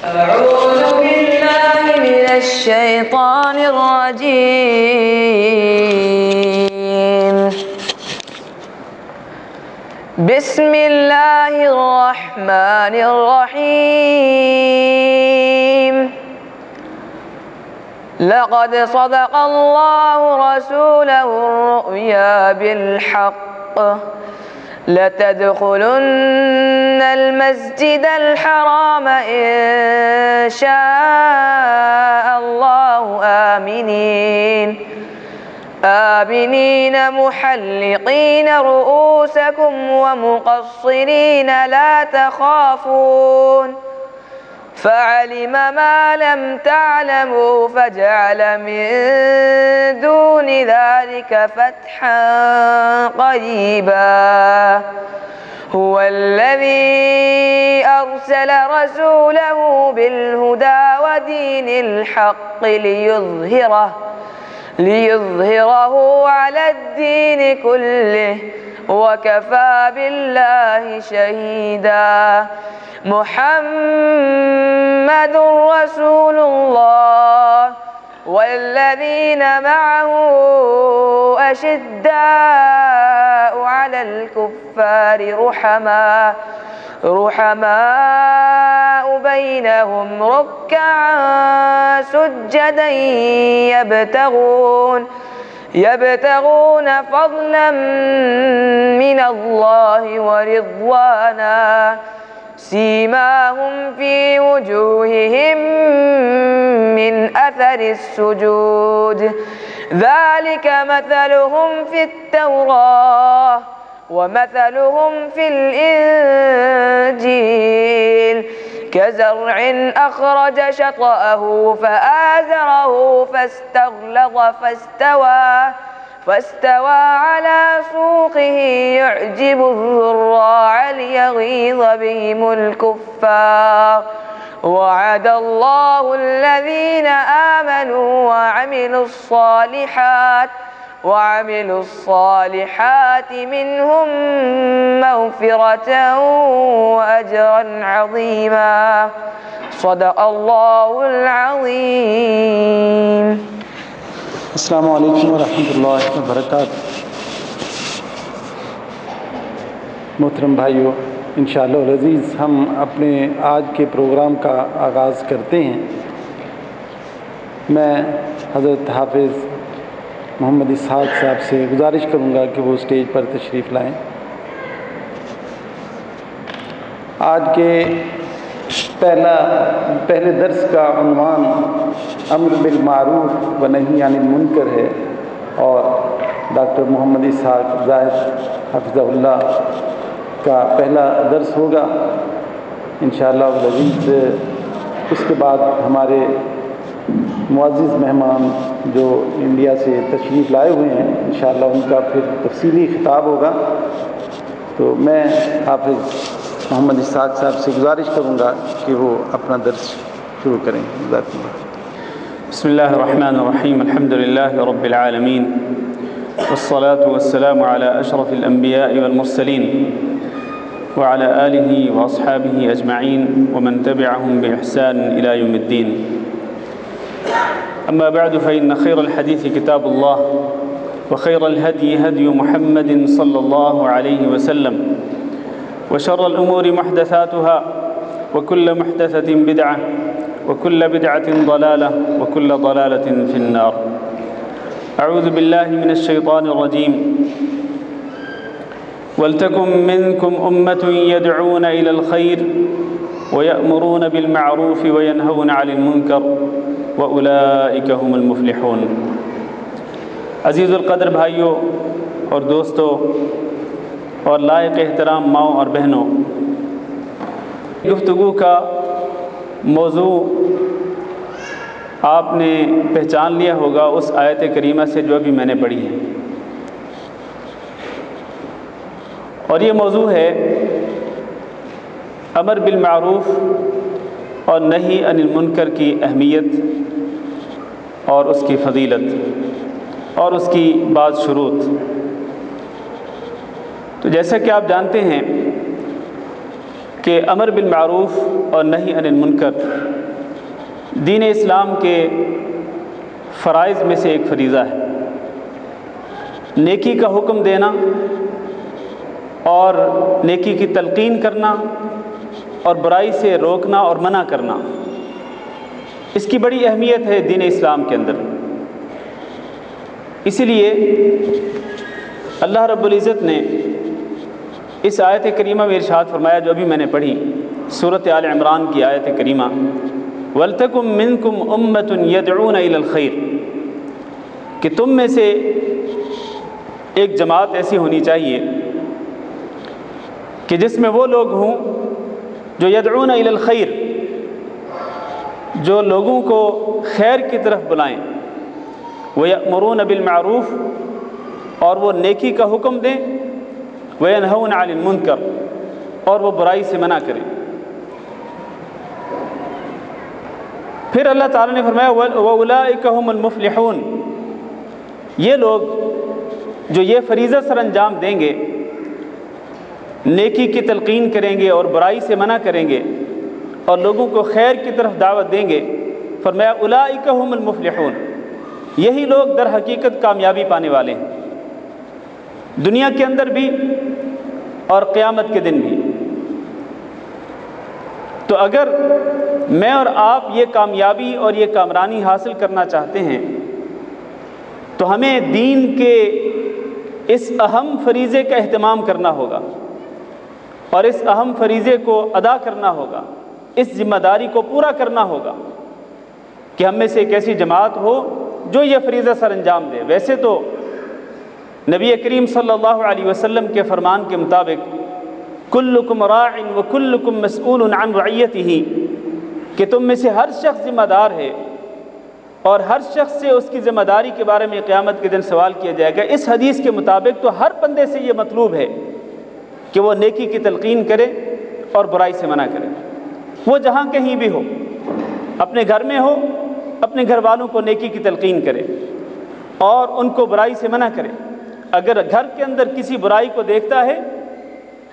أعوذ بالله من الشيطان الرجيم. بسم الله الرحمن الرحيم. لقد صدق الله رسوله الرؤيا بالحق لتدخلن المسجد الحرام إن شاء الله آمنين محلقين رؤوسكم ومقصرين لا تخافون فعلم ما لم تعلموا فجعل من دون ذلك فتحا قريبا. هو الذي أرسل رسوله بالهدى ودين الحق ليظهره على الدين كله وكفى بالله شهيدا. محمد رسول الله والذين معه أشداء على الكفار رحماء بينهم ركعا سجدا يبتغون فضلا من الله ورضوانا. سيماهم في وجوههم من أثر السجود ذلك مثلهم في التوراة ومثلهم في الإنجيل كزرع أخرج شطأه فآزره فاستوى على سوقه يعجب الزراع ليغيظ بهم الكفار. وعد الله الذين آمنوا وعملوا الصالحات منهم مغفرة وأجرا عظيما. صدق الله العظيم. السلام علیکم ورحمۃ اللہ وبرکاتہ. محترم بھائیو، انشاءاللہ العزیز ہم اپنے آج کے پروگرام کا آغاز کرتے ہیں. میں حضرت حافظ محمد اسحاق صاحب سے گزارش کروں گا کہ وہ اسٹیج پر تشریف لائیں. آج کے پہلے درس کا عنوان امر بالمعروف و نہی عن المنکر ہے اور ڈاکٹر محمد اسحاق زاہد حفظہ اللہ کا پہلا درس ہوگا انشاءاللہ العزیز. اس کے بعد ہمارے معزز مہمان جو انڈیا سے تشریف لائے ہوئے ہیں انشاءاللہ ان کا پھر تفصیلی خطاب ہوگا. تو میں حافظ محمد اسحاق صاحب سے گزارش کروں گا کہ وہ اپنا درس شروع کریں. بسم الله الرحمن الرحيم. الحمد لله رب العالمين والصلاة والسلام على أشرف الأنبياء والمرسلين وعلى آله وأصحابه أجمعين ومن تبعهم بإحسان إلى يوم الدين. أما بعد فإن خير الحديث كتاب الله وخير الهدي هدي محمد صلى الله عليه وسلم وشر الأمور محدثاتها وكل محدثة بدعة وكل بدعة ضلالة وكل ضلالة في النار. أعوذ بالله من الشيطان الرجيم. ولتكن منكم أمة يدعون إلى الخير ويأمرون بالمعروف وينهون عن المنكر وأولئك هم المفلحون. عزیز القدر بھائیوں اور دوستوں اور لائق احترام ماؤں اور بہنوں، گفتگو کا موضوع آپ نے پہچان لیا ہوگا اس آیت کریمہ سے جو ابھی میں نے پڑھی ہے، اور یہ موضوع ہے امر بالمعروف اور نہی عن المنکر کی اہمیت اور اس کی فضیلت اور اس کی بعض شروط. تو جیسا کہ آپ جانتے ہیں کہ امر بالمعروف اور نہی عن المنکر دین اسلام کے فرائض میں سے ایک فریضہ ہے نیکی کا حکم دینا اور نیکی کی تلقین کرنا اور برائی سے روکنا اور منع کرنا۔ اس کی بڑی اہمیت ہے دین اسلام کے اندر۔ اسی لیے اللہ رب العزت نے اس آیت کریمہ میں ارشاد فرمایا جو ابھی میں نے پڑھی، سورۃ آل عمران کی آیت کریمہ، وَلْتَكُمْ مِنْكُمْ أُمَّةٌ يَدْعُونَ إِلَى الْخَيْرِ، کہ تم میں سے ایک جماعت ایسی ہونی چاہیے کہ جس میں وہ لوگ ہوں جو یدعون الی الخیر، جو لوگوں کو خیر کی طرف بلائیں، وَيَأْمُرُونَ بِالْمَعْرُوفِ، اور وہ نیکی کا حکم دیں، وَيَنْهَوْنَ عَنِ الْمُنْكَرِ، اور وہ برائی سے منع کریں۔ پھر اللہ تعالیٰ نے فرمایا وَأُولَئِكَ هُمُ الْمُفْلِحُونَ، یہ لوگ جو یہ فریضہ سر انجام دیں گے، نیکی کی تلقین کریں گے اور برائی سے منع کریں گے اور لوگوں کو خیر کی طرف دعوت دیں گے، فرمایا اولئک هم المفلحون، یہی لوگ در حقیقت کامیابی پانے والے ہیں، دنیا کے اندر بھی اور قیامت کے دن بھی۔ تو اگر میں اور آپ یہ کامیابی اور یہ کامرانی حاصل کرنا چاہتے ہیں تو ہمیں دین کے اس اہم فریضے کا اہتمام کرنا ہوگا اور اس اہم فریضے کو ادا کرنا ہوگا، اس ذمہ داری کو پورا کرنا ہوگا کہ ہم میں سے ایک ایسی جماعت ہو جو یہ فریضہ سر انجام دے۔ ویسے تو نبی کریم صلی اللہ علیہ وسلم کے فرمان کے مطابق کلکم راع وکلکم مسئول عن رعیتہ، کہ تم میں سے ہر شخص ذمہ دار ہے اور ہر شخص سے اس کی ذمہ داری کے بارے میں قیامت کے دن سوال کیا جائے گا۔ اس حدیث کے مطابق تو ہر بندے سے یہ مطلوب ہے کہ وہ نیکی کی تلقین کرے اور برائی سے منع کرے، وہ جہاں کہیں بھی ہو، اپنے گھر میں ہو، اپنے گھر والوں کو نیکی کی تلقین کرے اور ان کو برائی سے منع کرے۔ اگر گھر کے اندر کسی برائی کو دیکھتا ہے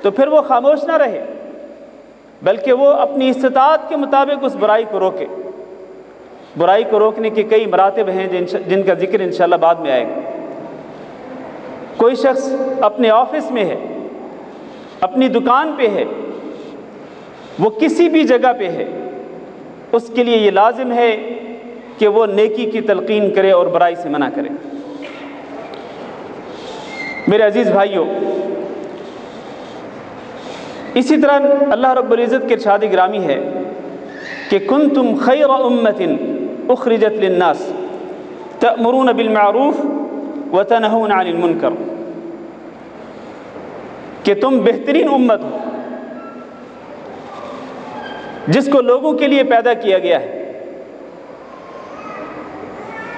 تو پھر وہ خاموش نہ رہے، بلکہ وہ اپنی استطاعت کے مطابق اس برائی کو روکے۔ برائی کو روکنے کے کئی مراتب ہیں جن کا ذکر انشاءاللہ بعد میں آئے گا۔ کوئی شخص اپنے آفس میں ہے، اپنی دکان پہ ہے، وہ کسی بھی جگہ پہ ہے، اس کے لیے یہ لازم ہے کہ وہ نیکی کی تلقین کرے اور برائی سے منع کرے۔ میرے عزیز بھائیوں، اسی طرح اللہ رب العزت کے ارشاد گرامی ہے کہ کنتم خیر امۃ اخرجت للناس تأمرون بالمعروف وتنہون عن المنکر، کہ تم بہترین امت ہو جس کو لوگوں کے لیے پیدا کیا گیا ہے۔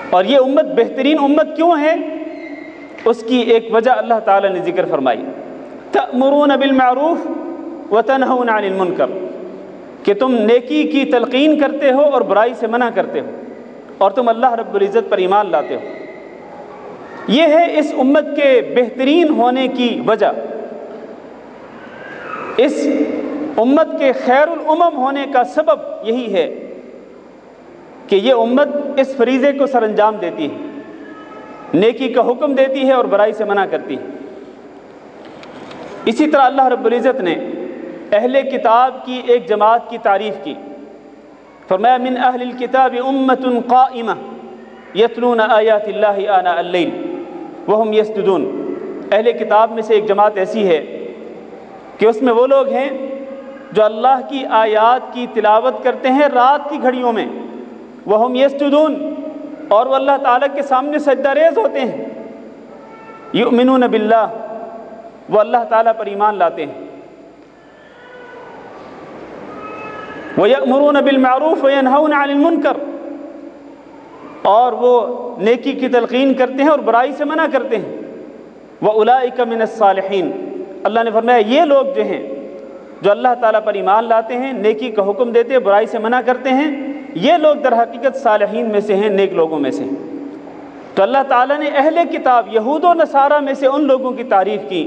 اور یہ امت بہترین امت کیوں ہے؟ اس کی ایک وجہ اللہ تعالیٰ نے ذکر فرمائی، تأمرون بالمعروف وتنہون عن المنکر، کہ تم نیکی کی تلقین کرتے ہو اور برائی سے منع کرتے ہو اور تم اللہ رب العزت پر ایمان لاتے ہو۔ یہ ہے اس امت کے بہترین ہونے کی وجہ، اس امت کے خیر الامم ہونے کا سبب یہی ہے کہ یہ امت اس فریضے کو سر انجام دیتی ہے، نیکی کا حکم دیتی ہے اور برائی سے منع کرتی ہے۔ اسی طرح اللہ رب العزت نے اہل کتاب کی ایک جماعت کی تعریف کی، فرمایا من اہل الکتاب امۃ قائمہ یتلون آیات اللہ آناء اللیل وہم یسجدون، اہل کتاب میں سے ایک جماعت ایسی ہے کہ اس میں وہ لوگ ہیں جو اللہ کی آیات کی تلاوت کرتے ہیں رات کی گھڑیوں میں، وہم یسجدون، اور وہ اللہ تعالیٰ کے سامنے سجدہ ریز ہوتے ہیں، یؤمنون باللہ، وہ اللہ تعالیٰ پر ایمان لاتے ہیں، وَيَأْمُرُونَ بِالْمَعْرُوفِ وَيَنْهَوْنَ عَنِ الْمُنْكَرِ، اور وہ نیکی کی تلقین کرتے ہیں اور برائی سے منع کرتے ہیں، وَأُولَئِكَ مِنَ الصَّالِحِينَ، اللہ نے فرمایا یہ لوگ جو ہیں جو اللہ تعالیٰ پر ایمان لاتے ہیں، نیکی کا حکم دیتے ہیں، برائی سے منع کرتے ہیں، یہ لوگ در حقیقت صالحین میں سے ہیں، نیک لوگوں میں سے ہیں۔ تو اللہ تعالیٰ نے اہل کتاب یہود و نصارہ میں سے ان لوگوں کی تعریف کی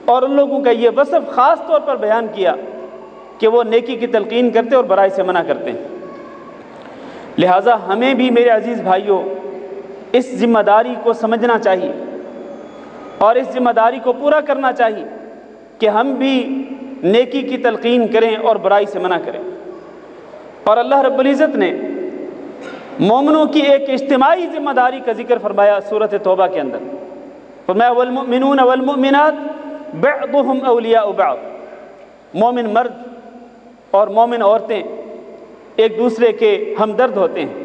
اور ان لوگوں کا یہ وصف خاص طور پر بیان کیا کہ وہ نیکی کی تلقین کرتے اور برائی سے منع کرتے ہیں۔ لہٰذا ہمیں بھی میرے عزیز بھائیوں اس ذمہ داری کو سمجھنا چاہیے اور اس ذمہ داری کو پورا کرنا چاہیے کہ ہم بھی نیکی کی تلقین کریں اور برائی سے منع کریں۔ اور اللہ رب العزت نے مومنوں کی ایک اجتماعی ذمہ داری کا ذکر فرمایا سورۃ توبہ کے اندر، فرمایا والمؤمنون والمؤمنات بعضهم اولیاء بعض، مومن مرد اور مومن عورتیں ایک دوسرے کے ہمدرد ہوتے ہیں۔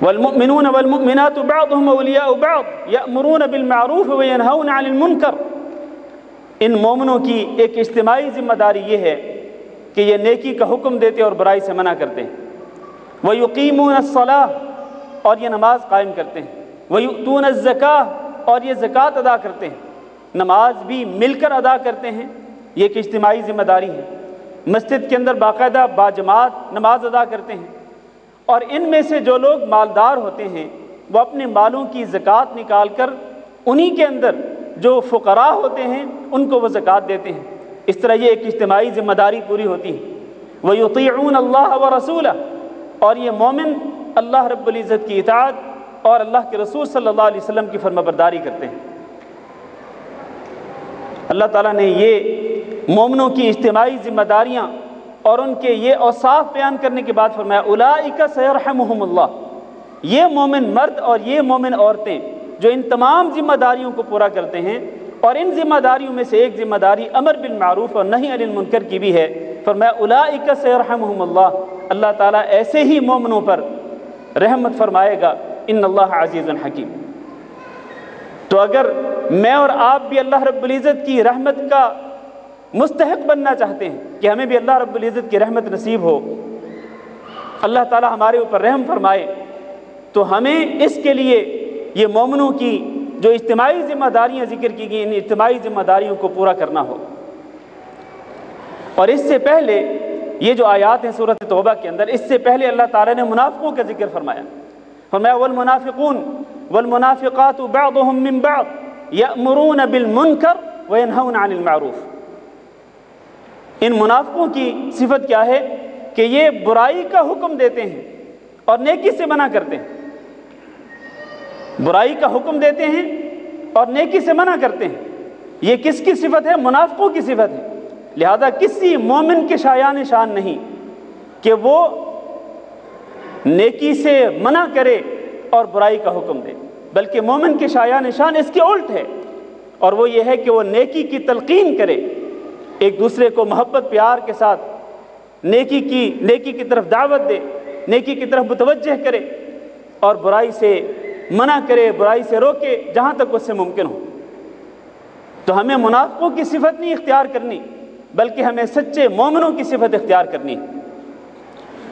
والمؤمنون والمؤمنات بعضهم اولیاء بعض یأمرون بالمعروف وینہون عن المنکر، ان مومنوں کی ایک اجتماعی ذمہ داری یہ ہے کہ یہ نیکی کا حکم دیتے اور برائی سے منع کرتے ہیں۔ وَيُقِيمُونَ الصَّلَاةَ، اور یہ نماز قائم کرتے ہیں۔ وَيُؤْتُونَ الزَّكَاةَ، اور یہ زکوٰۃ ادا کرتے ہیں، نماز بھی مل کر ادا کرتے ہیں، یہ ایک اجتماعی ذمہ داری ہے۔ مسجد کے اندر باقاعدہ باجماعت نماز ادا کرتے ہیں، اور ان میں سے جو لوگ مالدار ہوتے ہیں وہ اپنے مالوں کی زکوٰۃ نکال کر انہی کے اندر جو فقراء ہوتے ہیں ان کو وہ زکوٰۃ دیتے ہیں۔ اس طرح یہ ایک اجتماعی ذمہ داری پوری ہوتی ہے۔ وَيُطِيعُونَ اللَّهَ وَرَسُولَهُ، اور یہ مومن اللہ رب العزت کی اطاعت اور اللہ کے رسول صلی اللہ علیہ وسلم کی فرمانبرداری کرتے ہیں۔ اللہ تعالیٰ نے یہ مومنوں کی اجتماعی ذمہ داریاں اور ان کے یہ اوصاف بیان کرنے کے بعد فرمایا اولئک سیرحمہم اللہ، یہ مومن مرد اور یہ مومن عورتیں جو ان تمام ذمہ داریوں کو پورا کرتے ہیں، اور ان ذمہ داریوں میں سے ایک ذمہ داری امر بالمعروف اور نہی عن المنکر کی بھی ہے، فرمایا اولئک سیرحمہم اللہ، اللہ تعالیٰ ایسے ہی مومنوں پر رحمت فرمائے گا، ان اللہ عزیز حکیم۔ تو اگر میں اور آپ بھی اللہ رب العزت کی رحمت کا مستحق بننا چاہتے ہیں کہ ہمیں بھی اللہ رب العزت کی رحمت نصیب ہو، اللہ تعالیٰ ہمارے اوپر رحم فرمائے، تو ہمیں اس کے لیے یہ مومنوں کی جو اجتماعی ذمہ داریاں ذکر کی گئی ان اجتماعی ذمہ داریوں کو پورا کرنا ہو۔ اور اس سے پہلے یہ جو آیات ہیں سورۃ توبہ کے اندر، اس سے پہلے اللہ تعالیٰ نے منافقوں کا ذکر فرمایا، فرمایا والمنافقون والمنافقات بعضهم من بعض یأمرون بالمنکر وینہون عن المعروف، ان منافقوں کی صفت کیا ہے کہ یہ برائی کا حکم دیتے ہیں اور نیکی سے منع کرتے ہیں، برائی کا حکم دیتے ہیں اور نیکی سے منع کرتے ہیں۔ یہ کس کی صفت ہے؟ منافقوں کی صفت ہے۔ لہذا کسی مومن کے شایان شان نہیں کہ وہ نیکی سے منع کرے اور برائی کا حکم دے، بلکہ مومن کے شایان شان اس کے الٹ ہے، اور وہ یہ ہے کہ وہ نیکی کی تلقین کرے، ایک دوسرے کو محبت پیار کے ساتھ نیکی کی طرف دعوت دے، نیکی کی طرف متوجہ کرے اور برائی سے منع کرے، برائی سے روکے جہاں تک اس سے ممکن ہو۔ تو ہمیں منافقوں کی صفت نہیں اختیار کرنی، بلکہ ہمیں سچے مومنوں کی صفت اختیار کرنی۔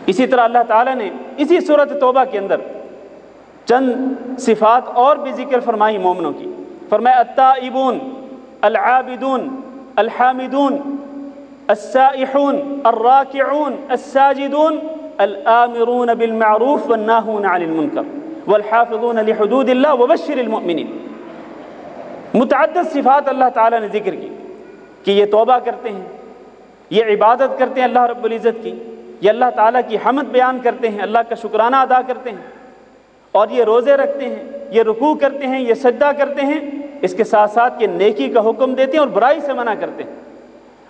اسی طرح اللہ تعالیٰ نے اسی سورۃ توبہ کے اندر چند صفات اور بھی ذکر فرمائی مومنوں کی، فرمایا التائبون العابدون الحامدون السائحون الراکعون الساجدون الآمرون بالمعروف والناہون عن المنکر والحافظون لحدود اللہ وبشر المؤمنین۔ متعدد صفات اللہ تعالیٰ نے ذکر کی کہ یہ توبہ کرتے ہیں، یہ عبادت کرتے ہیں اللہ رب العزت کی، یہ اللہ تعالیٰ کی حمد بیان کرتے ہیں، اللہ کا شکرانہ ادا کرتے ہیں، اور یہ روزے رکھتے ہیں، یہ رکوع کرتے ہیں، یہ سجدہ کرتے ہیں، اس کے ساتھ ساتھ یہ نیکی کا حکم دیتے ہیں اور برائی سے منع کرتے ہیں،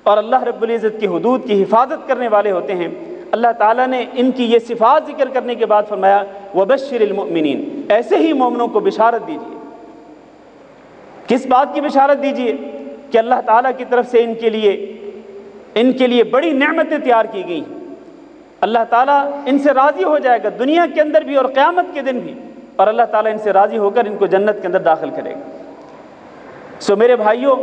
اور اللہ رب العزت کی حدود کی حفاظت کرنے والے ہوتے ہیں۔ اللہ تعالیٰ نے ان کی یہ صفات ذکر کرنے کے بعد فرمایا وبشر المؤمنین، ایسے ہی مومنوں کو بشارت دیجیے۔ کس بات کی بشارت دیجیے؟ کہ اللہ تعالیٰ کی طرف سے ان کے لیے بڑی نعمتیں تیار کی گئی ہیں، اللہ تعالیٰ ان سے راضی ہو جائے گا دنیا کے اندر بھی اور قیامت کے دن بھی، اور اللہ تعالیٰ ان سے راضی ہو کر ان کو جنت کے اندر داخل کرے گا۔ میرے بھائیوں،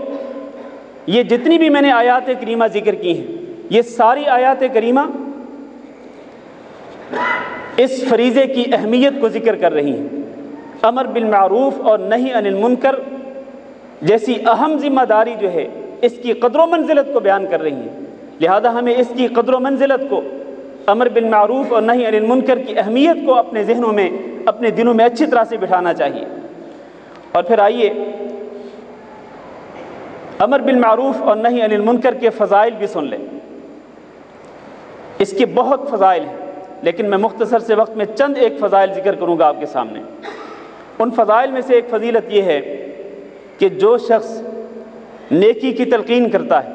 یہ جتنی بھی میں نے آیات کریمہ ذکر کی ہیں، یہ ساری آیات کریمہ اس فریضے کی اہمیت کو ذکر کر رہی ہیں۔ امر بالمعروف اور نہی عن المنکر جیسی اہم ذمہ داری جو ہے، اس کی قدر و منزلت کو بیان کر رہی ہیں۔ لہذا ہمیں اس کی قدر و منزلت کو، امر بالمعروف اور نہی عن المنکر کی اہمیت کو اپنے ذہنوں میں، اپنے دلوں میں اچھی طرح سے بٹھانا چاہیے۔ اور پھر آئیے امر بالمعروف اور نہی عن المنکر کے فضائل بھی سن لیں۔ اس کے بہت فضائل ہیں۔ لیکن میں مختصر سے وقت میں چند ایک فضائل ذکر کروں گا آپ کے سامنے۔ ان فضائل میں سے ایک فضیلت یہ ہے کہ جو شخص نیکی کی تلقین کرتا ہے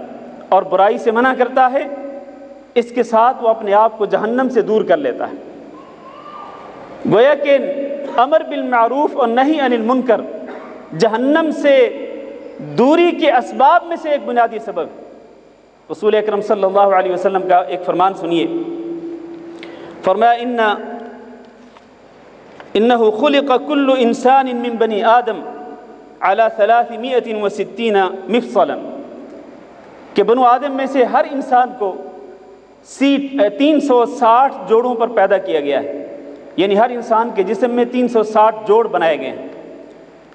اور برائی سے منع کرتا ہے، اس کے ساتھ وہ اپنے آپ کو جہنم سے دور کر لیتا ہے۔ گویا کہ امر بالمعروف اور نہی عن المنکر جہنم سے دوری کے اسباب میں سے ایک بنیادی سبب ہے۔ رسول اکرم صلی اللہ علیہ وسلم کا ایک فرمان سنیے، فرمایا انہ خلق کل انسان من بنی آدم علی 360 مفصلا، کہ بنو آدم میں سے ہر انسان کو 360 جوڑوں پر پیدا کیا گیا ہے، یعنی ہر انسان کے جسم میں 360 جوڑ بنائے گئے ہیں۔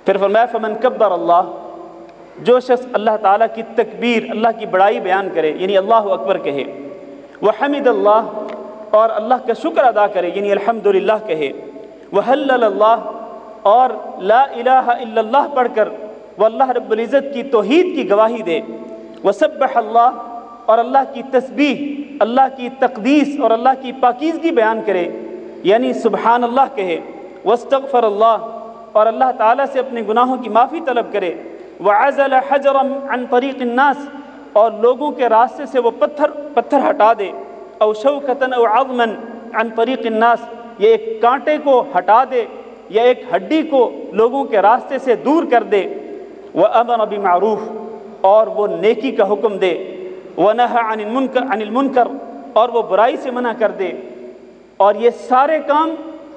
پھر فرمایا فمن کبر اللہ، جو شخص اللہ تعالیٰ کی تکبیر، اللہ کی بڑائی بیان کرے یعنی اللہ اکبر کہے، وحمد اللہ، اور اللہ کا شکر ادا کرے یعنی الحمدللہ کہے، وحلل اللہ، اور لا الہ الا اللہ پڑھ کر وہ اللہ رب العزت کی توحید کی گواہی دے، وسبح اللہ، اور اللہ کی تسبیح، اللہ کی تقدیس اور اللہ کی پاکیزگی بیان کرے یعنی سبحان اللہ کہے، واستغفر اللہ، اور اللہ تعالیٰ سے اپنے گناہوں کی معافی طلب کرے، وعزل حجرا عن طریق الناس، اور لوگوں کے راستے سے وہ پتھر ہٹا دے، او شوکتا او عظما عن طریق الناس، یا ایک کانٹے کو ہٹا دے یا ایک ہڈی کو لوگوں کے راستے سے دور کر دے، وامر بمعروف، اور وہ نیکی کا حکم دے، ونہى عن المنکر، اور وہ برائی سے منع کر دے، اور یہ سارے کام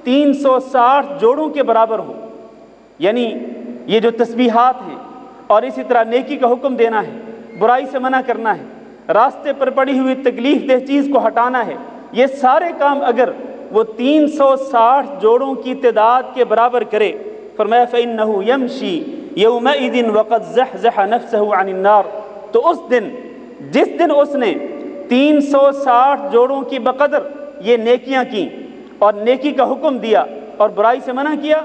360 جوڑوں کے برابر ہوں، یعنی یہ جو تسبیحات ہیں اور اسی طرح نیکی کا حکم دینا ہے، برائی سے منع کرنا ہے، راستے پر پڑی ہوئی تکلیف دہ چیز کو ہٹانا ہے، یہ سارے کام اگر وہ 360 جوڑوں کی تعداد کے برابر کرے، فرمایا فإنہ یمشی یومئذ وقد زحزح نفسہ عن النار، تو اس دن، جس دن اس نے 360 جوڑوں کی بقدر یہ نیکیاں کی اور نیکی کا حکم دیا اور برائی سے منع کیا،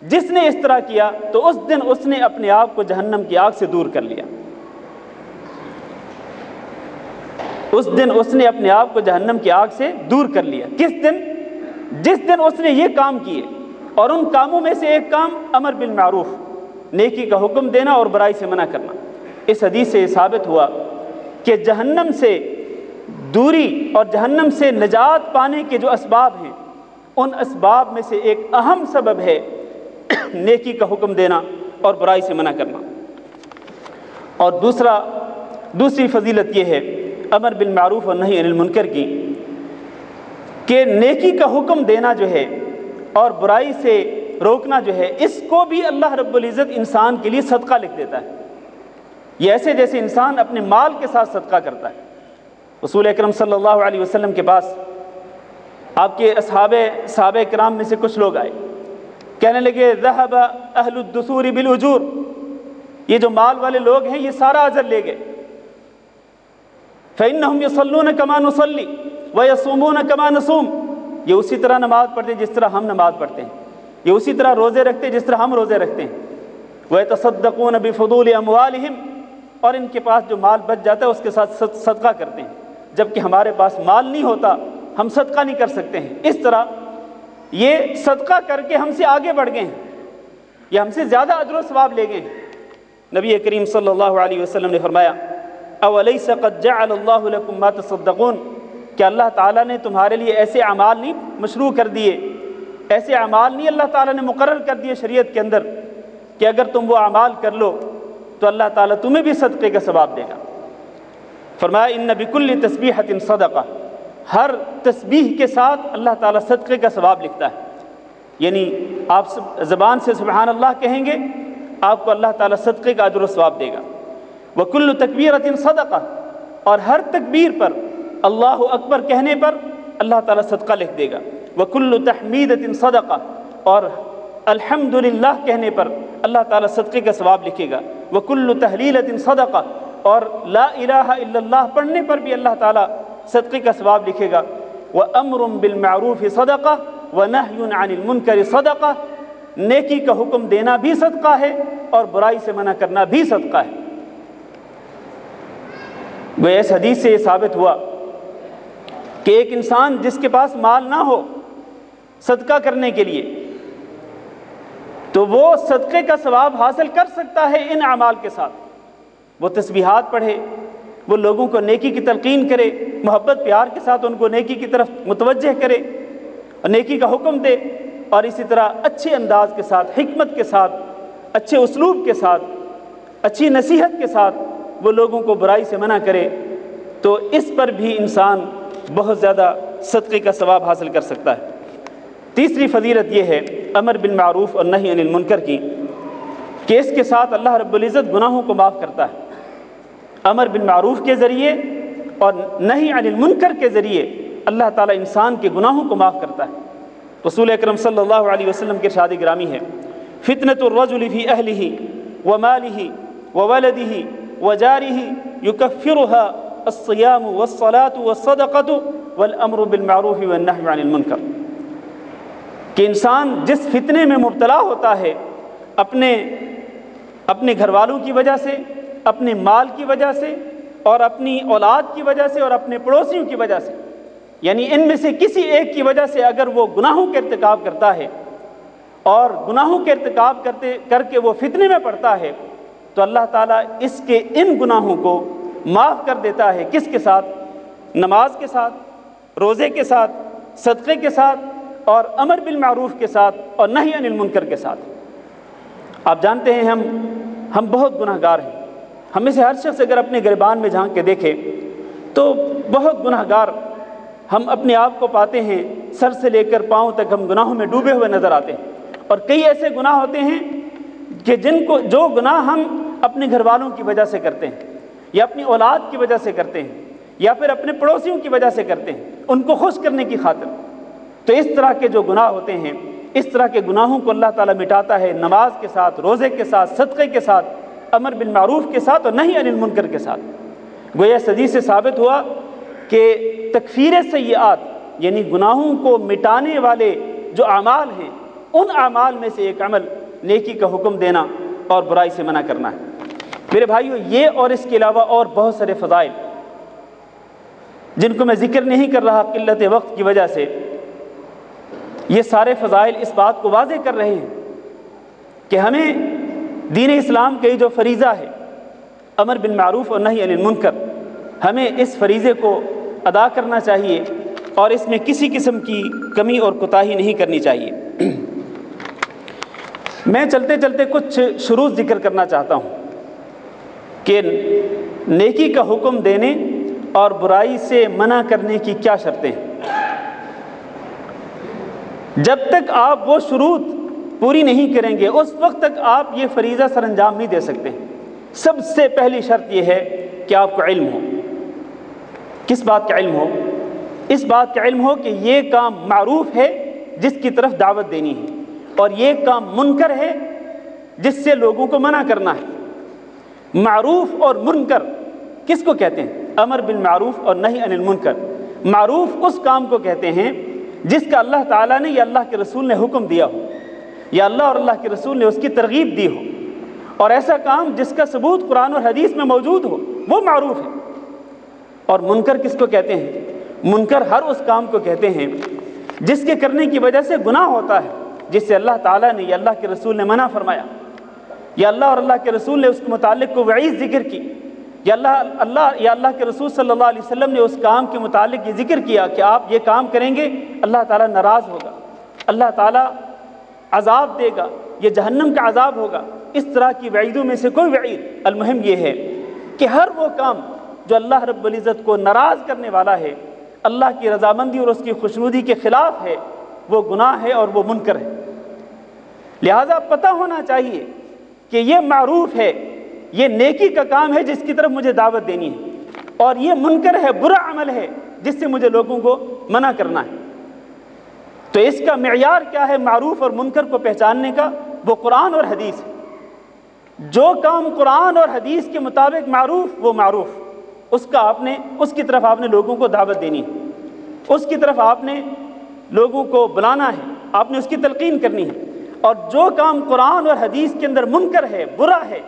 جس نے اس طرح کیا تو اس دن اس نے اپنے آپ کو جہنم کی آگ سے دور کر لیا۔ اس دن اس نے اپنے آپ کو جہنم کی آگ سے دور کر لیا۔ کس دن؟ جس دن اس نے یہ کام کیے، اور ان کاموں میں سے ایک کام امر بالمعروف، نیکی کا حکم دینا اور برائی سے منع کرنا۔ اس حدیث سے یہ ثابت ہوا کہ جہنم سے دوری اور جہنم سے نجات پانے کے جو اسباب ہیں، ان اسباب میں سے ایک اہم سبب ہے نیکی کا حکم دینا اور برائی سے منع کرنا۔ اور دوسری فضیلت یہ ہے امر بالمعروف اور نہی عن المنکر کی، کہ نیکی کا حکم دینا جو ہے اور برائی سے روکنا جو ہے، اس کو بھی اللہ رب العزت انسان کے لیے صدقہ لکھ دیتا ہے۔ یہ ایسے جیسے انسان اپنے مال کے ساتھ صدقہ کرتا ہے۔ رسول اکرم صلی اللہ علیہ وسلم کے پاس آپ کے صحابہ کرام میں سے کچھ لوگ آئے، کہنے لگے ذهب اہل الدثور بالاجور، یہ جو مال والے لوگ ہیں یہ سارا اجر لے گئے، فانہم یصلون کما نصلی ویصومون کما نصوم، یہ اسی طرح نماز پڑھتے ہیں جس طرح ہم نماز پڑھتے ہیں، یہ اسی طرح روزے رکھتے ہیں جس طرح ہم روزے رکھتے ہیں، ویتصدقون بفضول اموالہم، اور ان کے پاس جو مال بچ جاتا ہے اس کے ساتھ صدقہ کرتے ہیں، جبکہ ہمارے پاس مال نہیں ہوتا، ہم صدقہ نہیں کر سکتے ہیں۔ اس طرح یہ صدقہ کر کے ہم سے آگے بڑھ گئے ہیں، یہ ہم سے زیادہ اجر و ثواب لے گئے ہیں۔ نبی کریم صلی اللہ علیہ وسلم نے فرمایا اولیس قد جعل اللہ لکم ما تصدقون، کہ اللہ تعالیٰ نے تمہارے لیے ایسے اعمال نہیں مشروع کر دیے، ایسے اعمال نہیں اللہ تعالیٰ نے مقرر کر دیے شریعت کے اندر کہ اگر تم وہ اعمال کر لو تو اللہ تعالیٰ تمہیں بھی صدقے کا ثواب دے گا۔ فرمایا ان بکل تسبیحۃ صدقہ، ہر تسبیح کے ساتھ اللہ تعالیٰ صدقے کا ثواب لکھتا ہے، یعنی آپ زبان سے سبحان اللہ کہیں گے آپ کو اللہ تعالیٰ صدقے کا اجر و ثواب دے گا۔ وکل تکبیرۃ صدقہ، اور ہر تکبیر پر اللہ اکبر کہنے پر اللہ تعالیٰ صدقہ لکھ دے گا۔ وکل تحمیدۃ صدقہ، اور الحمدللہ کہنے پر اللہ تعالیٰ صدقے کا ثواب لکھے گا۔ وکل تحلیلۃ صدقہ، اور لا الہ الا اللہ پڑھنے پر بھی اللہ تعالیٰ صدقے کا ثواب لکھے گا۔ وامر بالمعروف صدقہ ونہی عن المنکر صدقہ، نیکی کا حکم دینا بھی صدقہ ہے اور برائی سے منع کرنا بھی صدقہ ہے۔ وہ اس حدیث سے یہ ثابت ہوا کہ ایک انسان جس کے پاس مال نہ ہو صدقہ کرنے کے لیے، تو وہ صدقے کا ثواب حاصل کر سکتا ہے ان اعمال کے ساتھ۔ وہ تسبیحات پڑھے، وہ لوگوں کو نیکی کی تلقین کرے، محبت پیار کے ساتھ ان کو نیکی کی طرف متوجہ کرے اور نیکی کا حکم دے، اور اسی طرح اچھے انداز کے ساتھ، حکمت کے ساتھ، اچھے اسلوب کے ساتھ، اچھی نصیحت کے ساتھ وہ لوگوں کو برائی سے منع کرے، تو اس پر بھی انسان بہت زیادہ صدقے کا ثواب حاصل کر سکتا ہے۔ تیسری فضیلت یہ ہے امر بالمعروف اور نہی عن المنکر کی، کہ اس کے ساتھ اللہ رب العزت گناہوں کو معاف کرتا ہے۔ امر بالمعروف کے ذریعے اور نہی عن المنکر کے ذریعے اللہ تعالیٰ انسان کے گناہوں کو معاف کرتا ہے۔ رسول اکرم صلی اللہ علیہ وسلم کے ارشاد گرامی ہے، فتنۃ الرجل فی اہلہ ومالہ وولدہ وجارہ یکفرها الصیام والصلاة والصدقة والامر بالمعروف والنہی عن المنکر، کہ انسان جس فتنے میں مبتلا ہوتا ہے اپنے گھر والوں کی وجہ سے، اپنے مال کی وجہ سے، اور اپنی اولاد کی وجہ سے، اور اپنے پڑوسیوں کی وجہ سے، یعنی ان میں سے کسی ایک کی وجہ سے اگر وہ گناہوں کے ارتکاب کرتا ہے اور گناہوں کے ارتکاب کر کے وہ فتنے میں پڑتا ہے، تو اللہ تعالیٰ اس کے ان گناہوں کو معاف کر دیتا ہے۔ کس کے ساتھ؟ نماز کے ساتھ، روزے کے ساتھ، صدقے کے ساتھ، اور امر بالمعروف کے ساتھ، اور نہی عن المنکر کے ساتھ۔ آپ جانتے ہیں ہم بہت گناہ گار ہیں۔ ہم میں سے ہر شخص اگر اپنے گریبان میں جھانک کے دیکھے تو بہت گناہ گار ہم اپنے آپ کو پاتے ہیں، سر سے لے کر پاؤں تک ہم گناہوں میں ڈوبے ہوئے نظر آتے ہیں۔ اور کئی ایسے گناہ ہوتے ہیں کہ جو گناہ ہم اپنے گھر والوں کی وجہ سے کرتے ہیں، یا اپنی اولاد کی وجہ سے کرتے ہیں، یا پھر اپنے پڑوسیوں کی وجہ سے کرتے ہیں، ان کو خوش کرنے کی خاطر۔ تو اس طرح کے جو گناہ ہوتے ہیں، اس طرح کے گناہوں کو اللہ تعالیٰ مٹاتا ہے نماز کے ساتھ، روزے کے ساتھ، صدقے کے ساتھ، امر بالمعروف کے ساتھ، اور نہی عن المنکر کے ساتھ۔ گویا اس حدیث سے ثابت ہوا کہ تکفیر سیئات، یعنی گناہوں کو مٹانے والے جو اعمال ہیں، ان اعمال میں سے ایک عمل نیکی کا حکم دینا اور برائی سے منع کرنا ہے۔ میرے بھائیو، یہ اور اس کے علاوہ اور بہت سارے فضائل جن کو میں ذکر نہیں کر رہا قلت وقت کی وجہ سے، یہ سارے فضائل اس بات کو واضح کر رہے ہیں کہ ہمیں دین اسلام کا یہ جو فریضہ ہے امر بالمعروف اور نہی عن المنکر، ہمیں اس فریضے کو ادا کرنا چاہیے اور اس میں کسی قسم کی کمی اور کوتاہی نہیں کرنی چاہیے۔ میں چلتے چلتے کچھ شروط ذکر کرنا چاہتا ہوں کہ نیکی کا حکم دینے اور برائی سے منع کرنے کی کیا شرطیں ہیں۔ جب تک آپ وہ شروط پوری نہیں کریں گے اس وقت تک آپ یہ فریضہ سر انجام نہیں دے سکتے۔ سب سے پہلی شرط یہ ہے کہ آپ کو علم ہو۔ کس بات کا علم ہو؟ اس بات کا علم ہو کہ یہ کام معروف ہے جس کی طرف دعوت دینی ہے، اور یہ کام منکر ہے جس سے لوگوں کو منع کرنا ہے۔ معروف اور منکر کس کو کہتے ہیں؟ امر بالمعروف اور نہی عن المنکر۔ معروف اس کام کو کہتے ہیں جس کا اللہ تعالیٰ نے یا اللہ کے رسول نے حکم دیا ہو، یا اللہ اور اللہ کے رسول نے اس کی ترغیب دی ہو، اور ایسا کام جس کا ثبوت قرآن اور حدیث میں موجود ہو، وہ معروف ہے۔ اور منکر کس کو کہتے ہیں؟ منکر ہر اس کام کو کہتے ہیں جس کے کرنے کی وجہ سے گناہ ہوتا ہے، جس سے اللہ تعالیٰ نے یا اللہ کے رسول نے منع فرمایا، یا اللہ اور اللہ کے رسول نے اس کے متعلق کو وعید ذکر کی، یا اللہ کے رسول صلی اللہ علیہ وسلم نے اس کام کے متعلق یہ ذکر کیا کہ آپ یہ کام کریں گے اللہ تعالیٰ ناراض ہوگا، اللہ تعالیٰ عذاب دے گا، یہ جہنم کا عذاب ہوگا۔ اس طرح کی وعیدوں میں سے کوئی وعید، المہم یہ ہے کہ ہر وہ کام جو اللہ رب العزت کو ناراض کرنے والا ہے، اللہ کی رضامندی اور اس کی خوشنودی کے خلاف ہے، وہ گناہ ہے اور وہ منکر ہے۔ لہٰذا پتہ ہونا چاہیے کہ یہ معروف ہے، یہ نیکی کا کام ہے جس کی طرف مجھے دعوت دینی ہے، اور یہ منکر ہے، برا عمل ہے جس سے مجھے لوگوں کو منع کرنا ہے۔ تو اس کا معیار کیا ہے معروف اور منکر کو پہچاننے کا؟ وہ قرآن اور حدیث ہے۔ جو کام قرآن اور حدیث کے مطابق معروف، وہ معروف، اس کی طرف آپ نے لوگوں کو دعوت دینی ہے، اس کی طرف آپ نے لوگوں کو بلانا ہے، آپ نے اس کی تلقین کرنی ہے۔ اور جو کام قرآن اور حدیث کے اندر منکر ہے، برا ہے،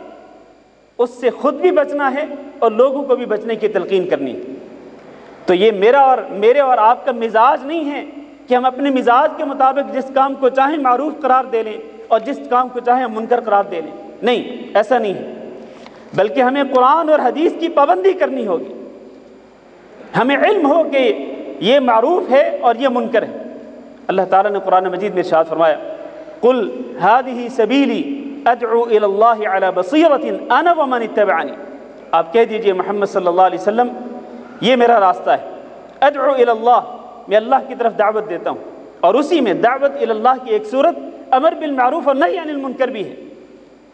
اس سے خود بھی بچنا ہے اور لوگوں کو بھی بچنے کی تلقین کرنی ہے۔ تو یہ میرے اور آپ کا مزاج نہیں ہے کہ ہم اپنے مزاج کے مطابق جس کام کو چاہیں معروف قرار دے لیں اور جس کام کو چاہیں منکر قرار دے لیں. نہیں، ایسا نہیں ہے، بلکہ ہمیں قرآن اور حدیث کی پابندی کرنی ہوگی. ہمیں علم ہو کہ یہ معروف ہے اور یہ منکر ہے. اللہ تعالیٰ نے قرآن مجید میں ارشاد فرمایا قل هذه سبیلی ادعو الی اللہ علی بصیرۃ انا ومن اتبعنی. آپ کہہ دیجئے محمد صلی اللہ علیہ وسلم یہ میرا راستہ ہے. ادعو الی اللہ، میں اللہ کی طرف دعوت دیتا ہوں، اور اسی میں دعوت الی اللہ کی ایک صورت امر بالمعروف اور نہی عن المنکر بھی ہے.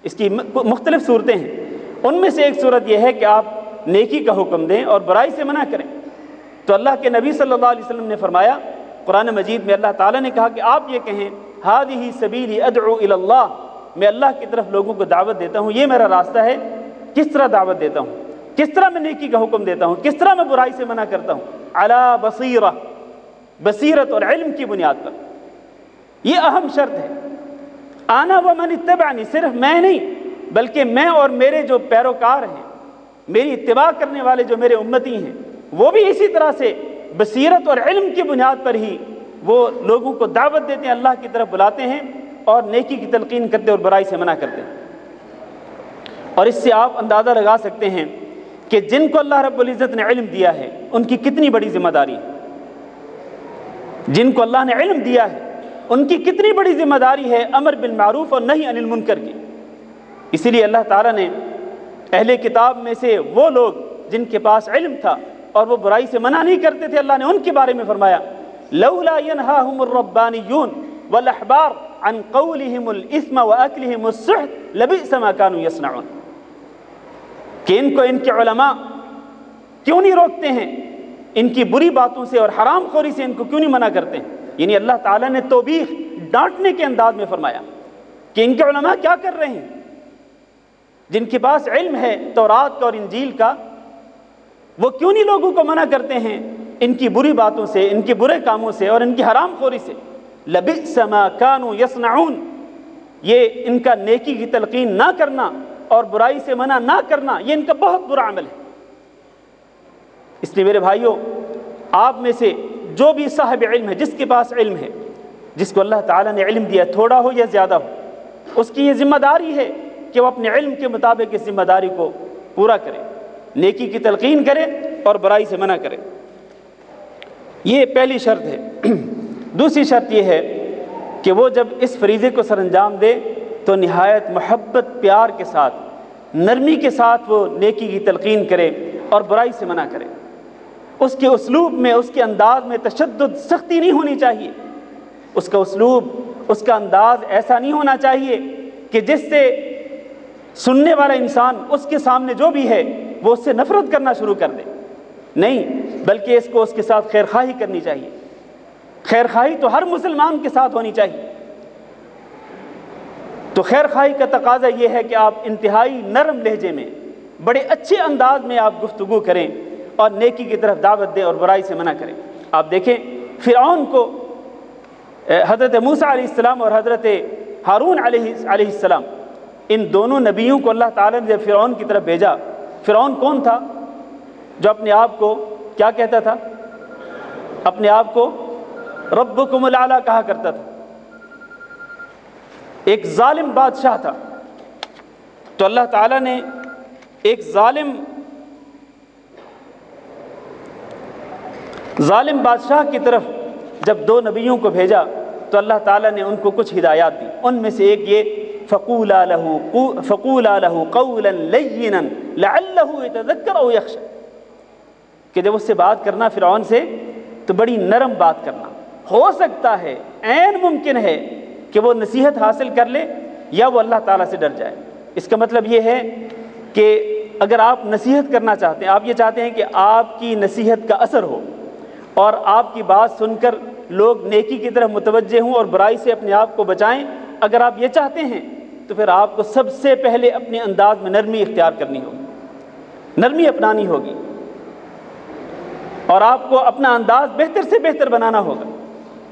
اس کی مختلف صورتیں ہیں. ان میں سے ایک صورت یہ ہے کہ آپ نیکی کا حکم دیں اور برائی سے منع کریں. تو اللہ کے نبی صلی اللہ علیہ وسلم نے فرمایا قرآن مجید میں اللہ تعالیٰ نے کہا کہ آپ یہ کہیں ہذہ سبیلی ادعو الی اللہ، میں اللہ کی طرف لوگوں کو دعوت دیتا ہوں، یہ میرا راستہ ہے. کس طرح دعوت دیتا ہوں، کس طرح میں نیکی کا حکم دیتا ہوں، کس طرح میں برائی سے منع کرتا ہوں؟ علی بصیرہ، بصیرت اور علم کی بنیاد پر. یہ اہم شرط ہے. انا ومن اتبعنی، صرف میں نہیں بلکہ میں اور میرے جو پیروکار ہیں، میری اتباع کرنے والے جو میرے امتی ہیں، وہ بھی اسی طرح سے بصیرت اور علم کی بنیاد پر ہی وہ لوگوں کو دعوت دیتے ہیں، اللہ کی طرف بلاتے ہیں اور نیکی کی تلقین کرتے اور برائی سے منع کرتے ہیں. اور اس سے آپ اندازہ لگا سکتے ہیں کہ جن کو اللہ رب العزت نے علم دیا ہے ان کی کتنی بڑی ذمہ داری ہے. جن کو اللہ نے علم دیا ہے ان کی کتنی بڑی ذمہ داری ہے امر بالمعروف اور نہی عن المنکر کی. اسی لیے اللہ تعالیٰ نے اہل کتاب میں سے وہ لوگ جن کے پاس علم تھا اور وہ برائی سے منع نہیں کرتے تھے، اللہ نے ان کے بارے میں فرمایا لولا ينهاهم الربانيون والاحبار عن قولهم الاثم واكلهم السحت لبئس ما كانوا يصنعون. کہ ان کو ان کے علماء کیوں نہیں روکتے ہیں ان کی بری باتوں سے اور حرام خوری سے، ان کو کیوں نہیں منع کرتے ہیں؟ یعنی اللہ تعالیٰ نے توبیخ، ڈانٹنے کے انداز میں فرمایا کہ ان کے علماء کیا کر رہے ہیں. جن کے پاس علم ہے تورات کا اور انجیل کا، وہ کیوں نہیں لوگوں کو منع کرتے ہیں ان کی بری باتوں سے، ان کے برے کاموں سے اور ان کی حرام خوری سے. لبئس ما كانوا يصنعون، یہ ان کا نیکی کی تلقین نہ کرنا اور برائی سے منع نہ کرنا، یہ ان کا بہت برا عمل ہے. اس لیے میرے بھائیوں، آپ میں سے جو بھی صاحب علم ہے، جس کے پاس علم ہے، جس کو اللہ تعالیٰ نے علم دیا، تھوڑا ہو یا زیادہ ہو، اس کی یہ ذمہ داری ہے کہ وہ اپنے علم کے مطابق اس ذمہ داری کو پورا کرے، نیکی کی تلقین کرے اور برائی سے منع کرے. یہ پہلی شرط ہے. دوسری شرط یہ ہے کہ وہ جب اس فریضے کو سر انجام دے تو نہایت محبت، پیار کے ساتھ، نرمی کے ساتھ وہ نیکی کی تلقین کرے اور برائی سے منع کرے. اس کے اسلوب میں، اس کے انداز میں تشدد، سختی نہیں ہونی چاہیے. اس کا اسلوب، اس کا انداز ایسا نہیں ہونا چاہیے کہ جس سے سننے والا انسان اس کے سامنے جو بھی ہے وہ اس سے نفرت کرنا شروع کر دے. نہیں، بلکہ اس کو اس کے ساتھ خیر خواہی کرنی چاہیے. خیر خواہی تو ہر مسلمان کے ساتھ ہونی چاہیے. تو خیر خواہی کا تقاضا یہ ہے کہ آپ انتہائی نرم لہجے میں، بڑے اچھے انداز میں آپ گفتگو کریں اور نیکی کی طرف دعوت دیں اور برائی سے منع کریں. آپ دیکھیں فرعون کو حضرت موسیٰ علیہ السلام اور حضرت ہارون علیہ السلام، ان دونوں نبیوں کو اللہ تعالیٰ نے جب فرعون کی طرف بھیجا، فرعون کون تھا جو اپنے آپ کو کیا کہتا تھا؟ اپنے آپ کو ربکم الاعلیٰ کہا کرتا تھا. ایک ظالم بادشاہ تھا. تو اللہ تعالیٰ نے ایک ظالم بادشاہ کی طرف جب دو نبیوں کو بھیجا تو اللہ تعالیٰ نے ان کو کچھ ہدایات دی. ان میں سے ایک یہ فقولا له قولا لینا لعلہ یتذکر او یخشی، کہ جب اس سے بات کرنا فرعون سے تو بڑی نرم بات کرنا. ہو سکتا ہے، عین ممکن ہے کہ وہ نصیحت حاصل کر لے یا وہ اللہ تعالیٰ سے ڈر جائے. اس کا مطلب یہ ہے کہ اگر آپ نصیحت کرنا چاہتے ہیں، آپ یہ چاہتے ہیں کہ آپ کی نصیحت کا اثر ہو اور آپ کی بات سن کر لوگ نیکی کی طرف متوجہ ہوں اور برائی سے اپنے آپ کو بچائیں، اگر آپ یہ چاہتے ہیں تو پھر آپ کو سب سے پہلے اپنے انداز میں نرمی اختیار کرنی ہوگی، نرمی اپنانی ہوگی، اور آپ کو اپنا انداز بہتر سے بہتر بنانا ہوگا.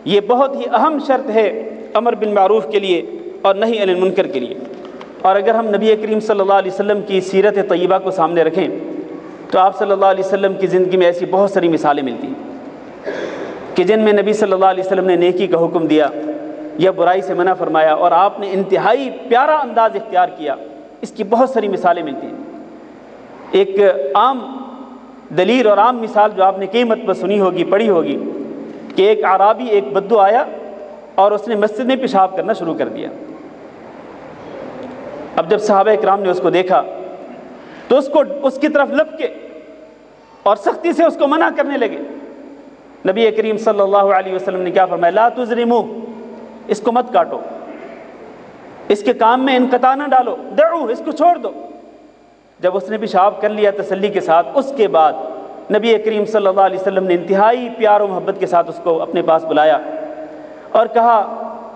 یہ بہت ہی اہم شرط ہے امر بالمعروف کے لیے اور نہی عن المنکر کے لیے. اور اگر ہم نبی کریم صلی اللہ علیہ وسلم کی سیرت طیبہ کو سامنے رکھیں تو آپ صلی اللہ علیہ وسلم کی زندگی میں ایسی بہت ساری مثالیں ملتی ہیں کہ جن میں نبی صلی اللہ علیہ وسلم نے نیکی کا حکم دیا یا برائی سے منع فرمایا، اور آپ نے انتہائی پیارا انداز اختیار کیا۔ اس کی بہت ساری مثالیں ملتی ہیں۔ ایک عام دلیل اور عام مثال جو آپ نے کئی مرتبہ سنی ہوگی، پڑھی ہوگی، کہ ایک اعرابی، ایک بدو آیا اور اس نے مسجد میں پیشاب کرنا شروع کر دیا۔ اب جب صحابہ اکرام نے اس کو دیکھا تو اس کی طرف لپکے اور سختی سے اس کو منع کرنے لگے۔ نبی کریم صلی اللہ علیہ وسلم نے کیا فرمایا؟ لا تظلموا، اس کو مت کاٹو، اس کے کام میں انقطاع نہ ڈالو، دعو، اس کو چھوڑ دو۔ جب اس نے پیشاب کر لیا تسلی کے ساتھ، اس کے بعد نبی کریم صلی اللہ علیہ وسلم نے انتہائی پیار و محبت کے ساتھ اس کو اپنے پاس بلایا اور کہا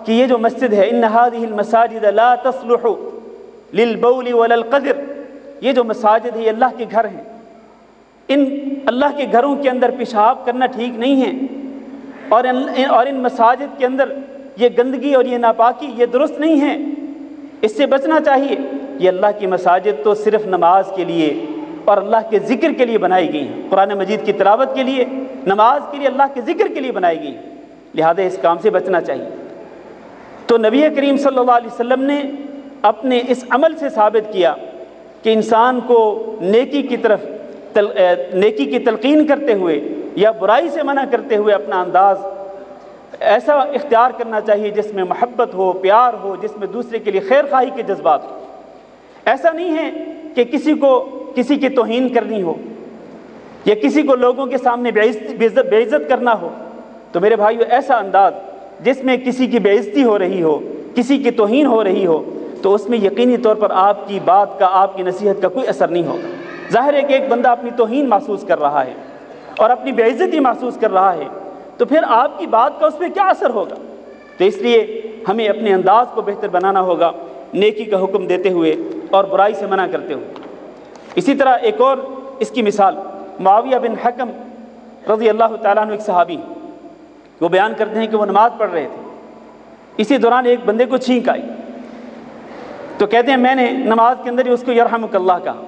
کہ یہ جو مسجد ہے، ان هذه المساجد لا تصلح للبول ولا القذر، یہ جو مساجد ہے یہ اللہ کے گھر ہیں، ان اللہ کے گھروں کے اندر پیشاب کرنا ٹھیک نہیں ہے، اور ان مساجد کے اندر یہ گندگی اور یہ ناپاکی یہ درست نہیں ہے، اس سے بچنا چاہیے۔ یہ اللہ کی مساجد تو صرف نماز کے لیے اور اللہ کے ذکر کے لیے بنائی گئی ہیں، قرآن مجید کی تلاوت کے لیے، نماز کے لیے، اللہ کے ذکر کے لیے بنائی گئی ہیں، لہذا اس کام سے بچنا چاہیے۔ تو نبی کریم صلی اللہ علیہ وسلم نے اپنے اس عمل سے ثابت کیا کہ انسان کو نیکی کی تلقین کرتے ہوئے یا برائی سے منع کرتے ہوئے اپنا انداز ایسا اختیار کرنا چاہیے جس میں محبت ہو، پیار ہو، جس میں دوسرے کے لیے خیر خواہی کے جذبات ہو۔ ایسا نہیں ہے کہ کسی کی توہین کرنی ہو یا کسی کو لوگوں کے سامنے بے عزت کرنا ہو۔ تو میرے بھائیو، ایسا انداز جس میں کسی کی بے عزتی ہو رہی ہو، کسی کی توہین ہو رہی ہو، تو اس میں یقینی طور پر آپ کی بات کا، آپ کی نصیحت کا کوئی اثر نہیں ہوگا۔ ظاہر ہے کہ ایک بندہ اپنی توہین محسوس کر رہا ہے اور اپنی بے عزتی محسوس کر رہا ہے، تو پھر آپ کی بات کا اس پہ کیا اثر ہوگا؟ تو اس لیے ہمیں اپنے انداز کو بہتر بنانا ہوگا، نیکی کا حکم دیتے ہوئے اور برائی سے منع کرتے ہوئے۔ اسی طرح ایک اور اس کی مثال، معاویہ بن حکم رضی اللہ تعالیٰ عنہ، ایک صحابی، وہ بیان کرتے ہیں کہ وہ نماز پڑھ رہے تھے، اسی دوران ایک بندے کو چھینک آئی، تو کہتے ہیں میں نے نماز کے اندر ہی اس کو یرحمک اللہ کہا،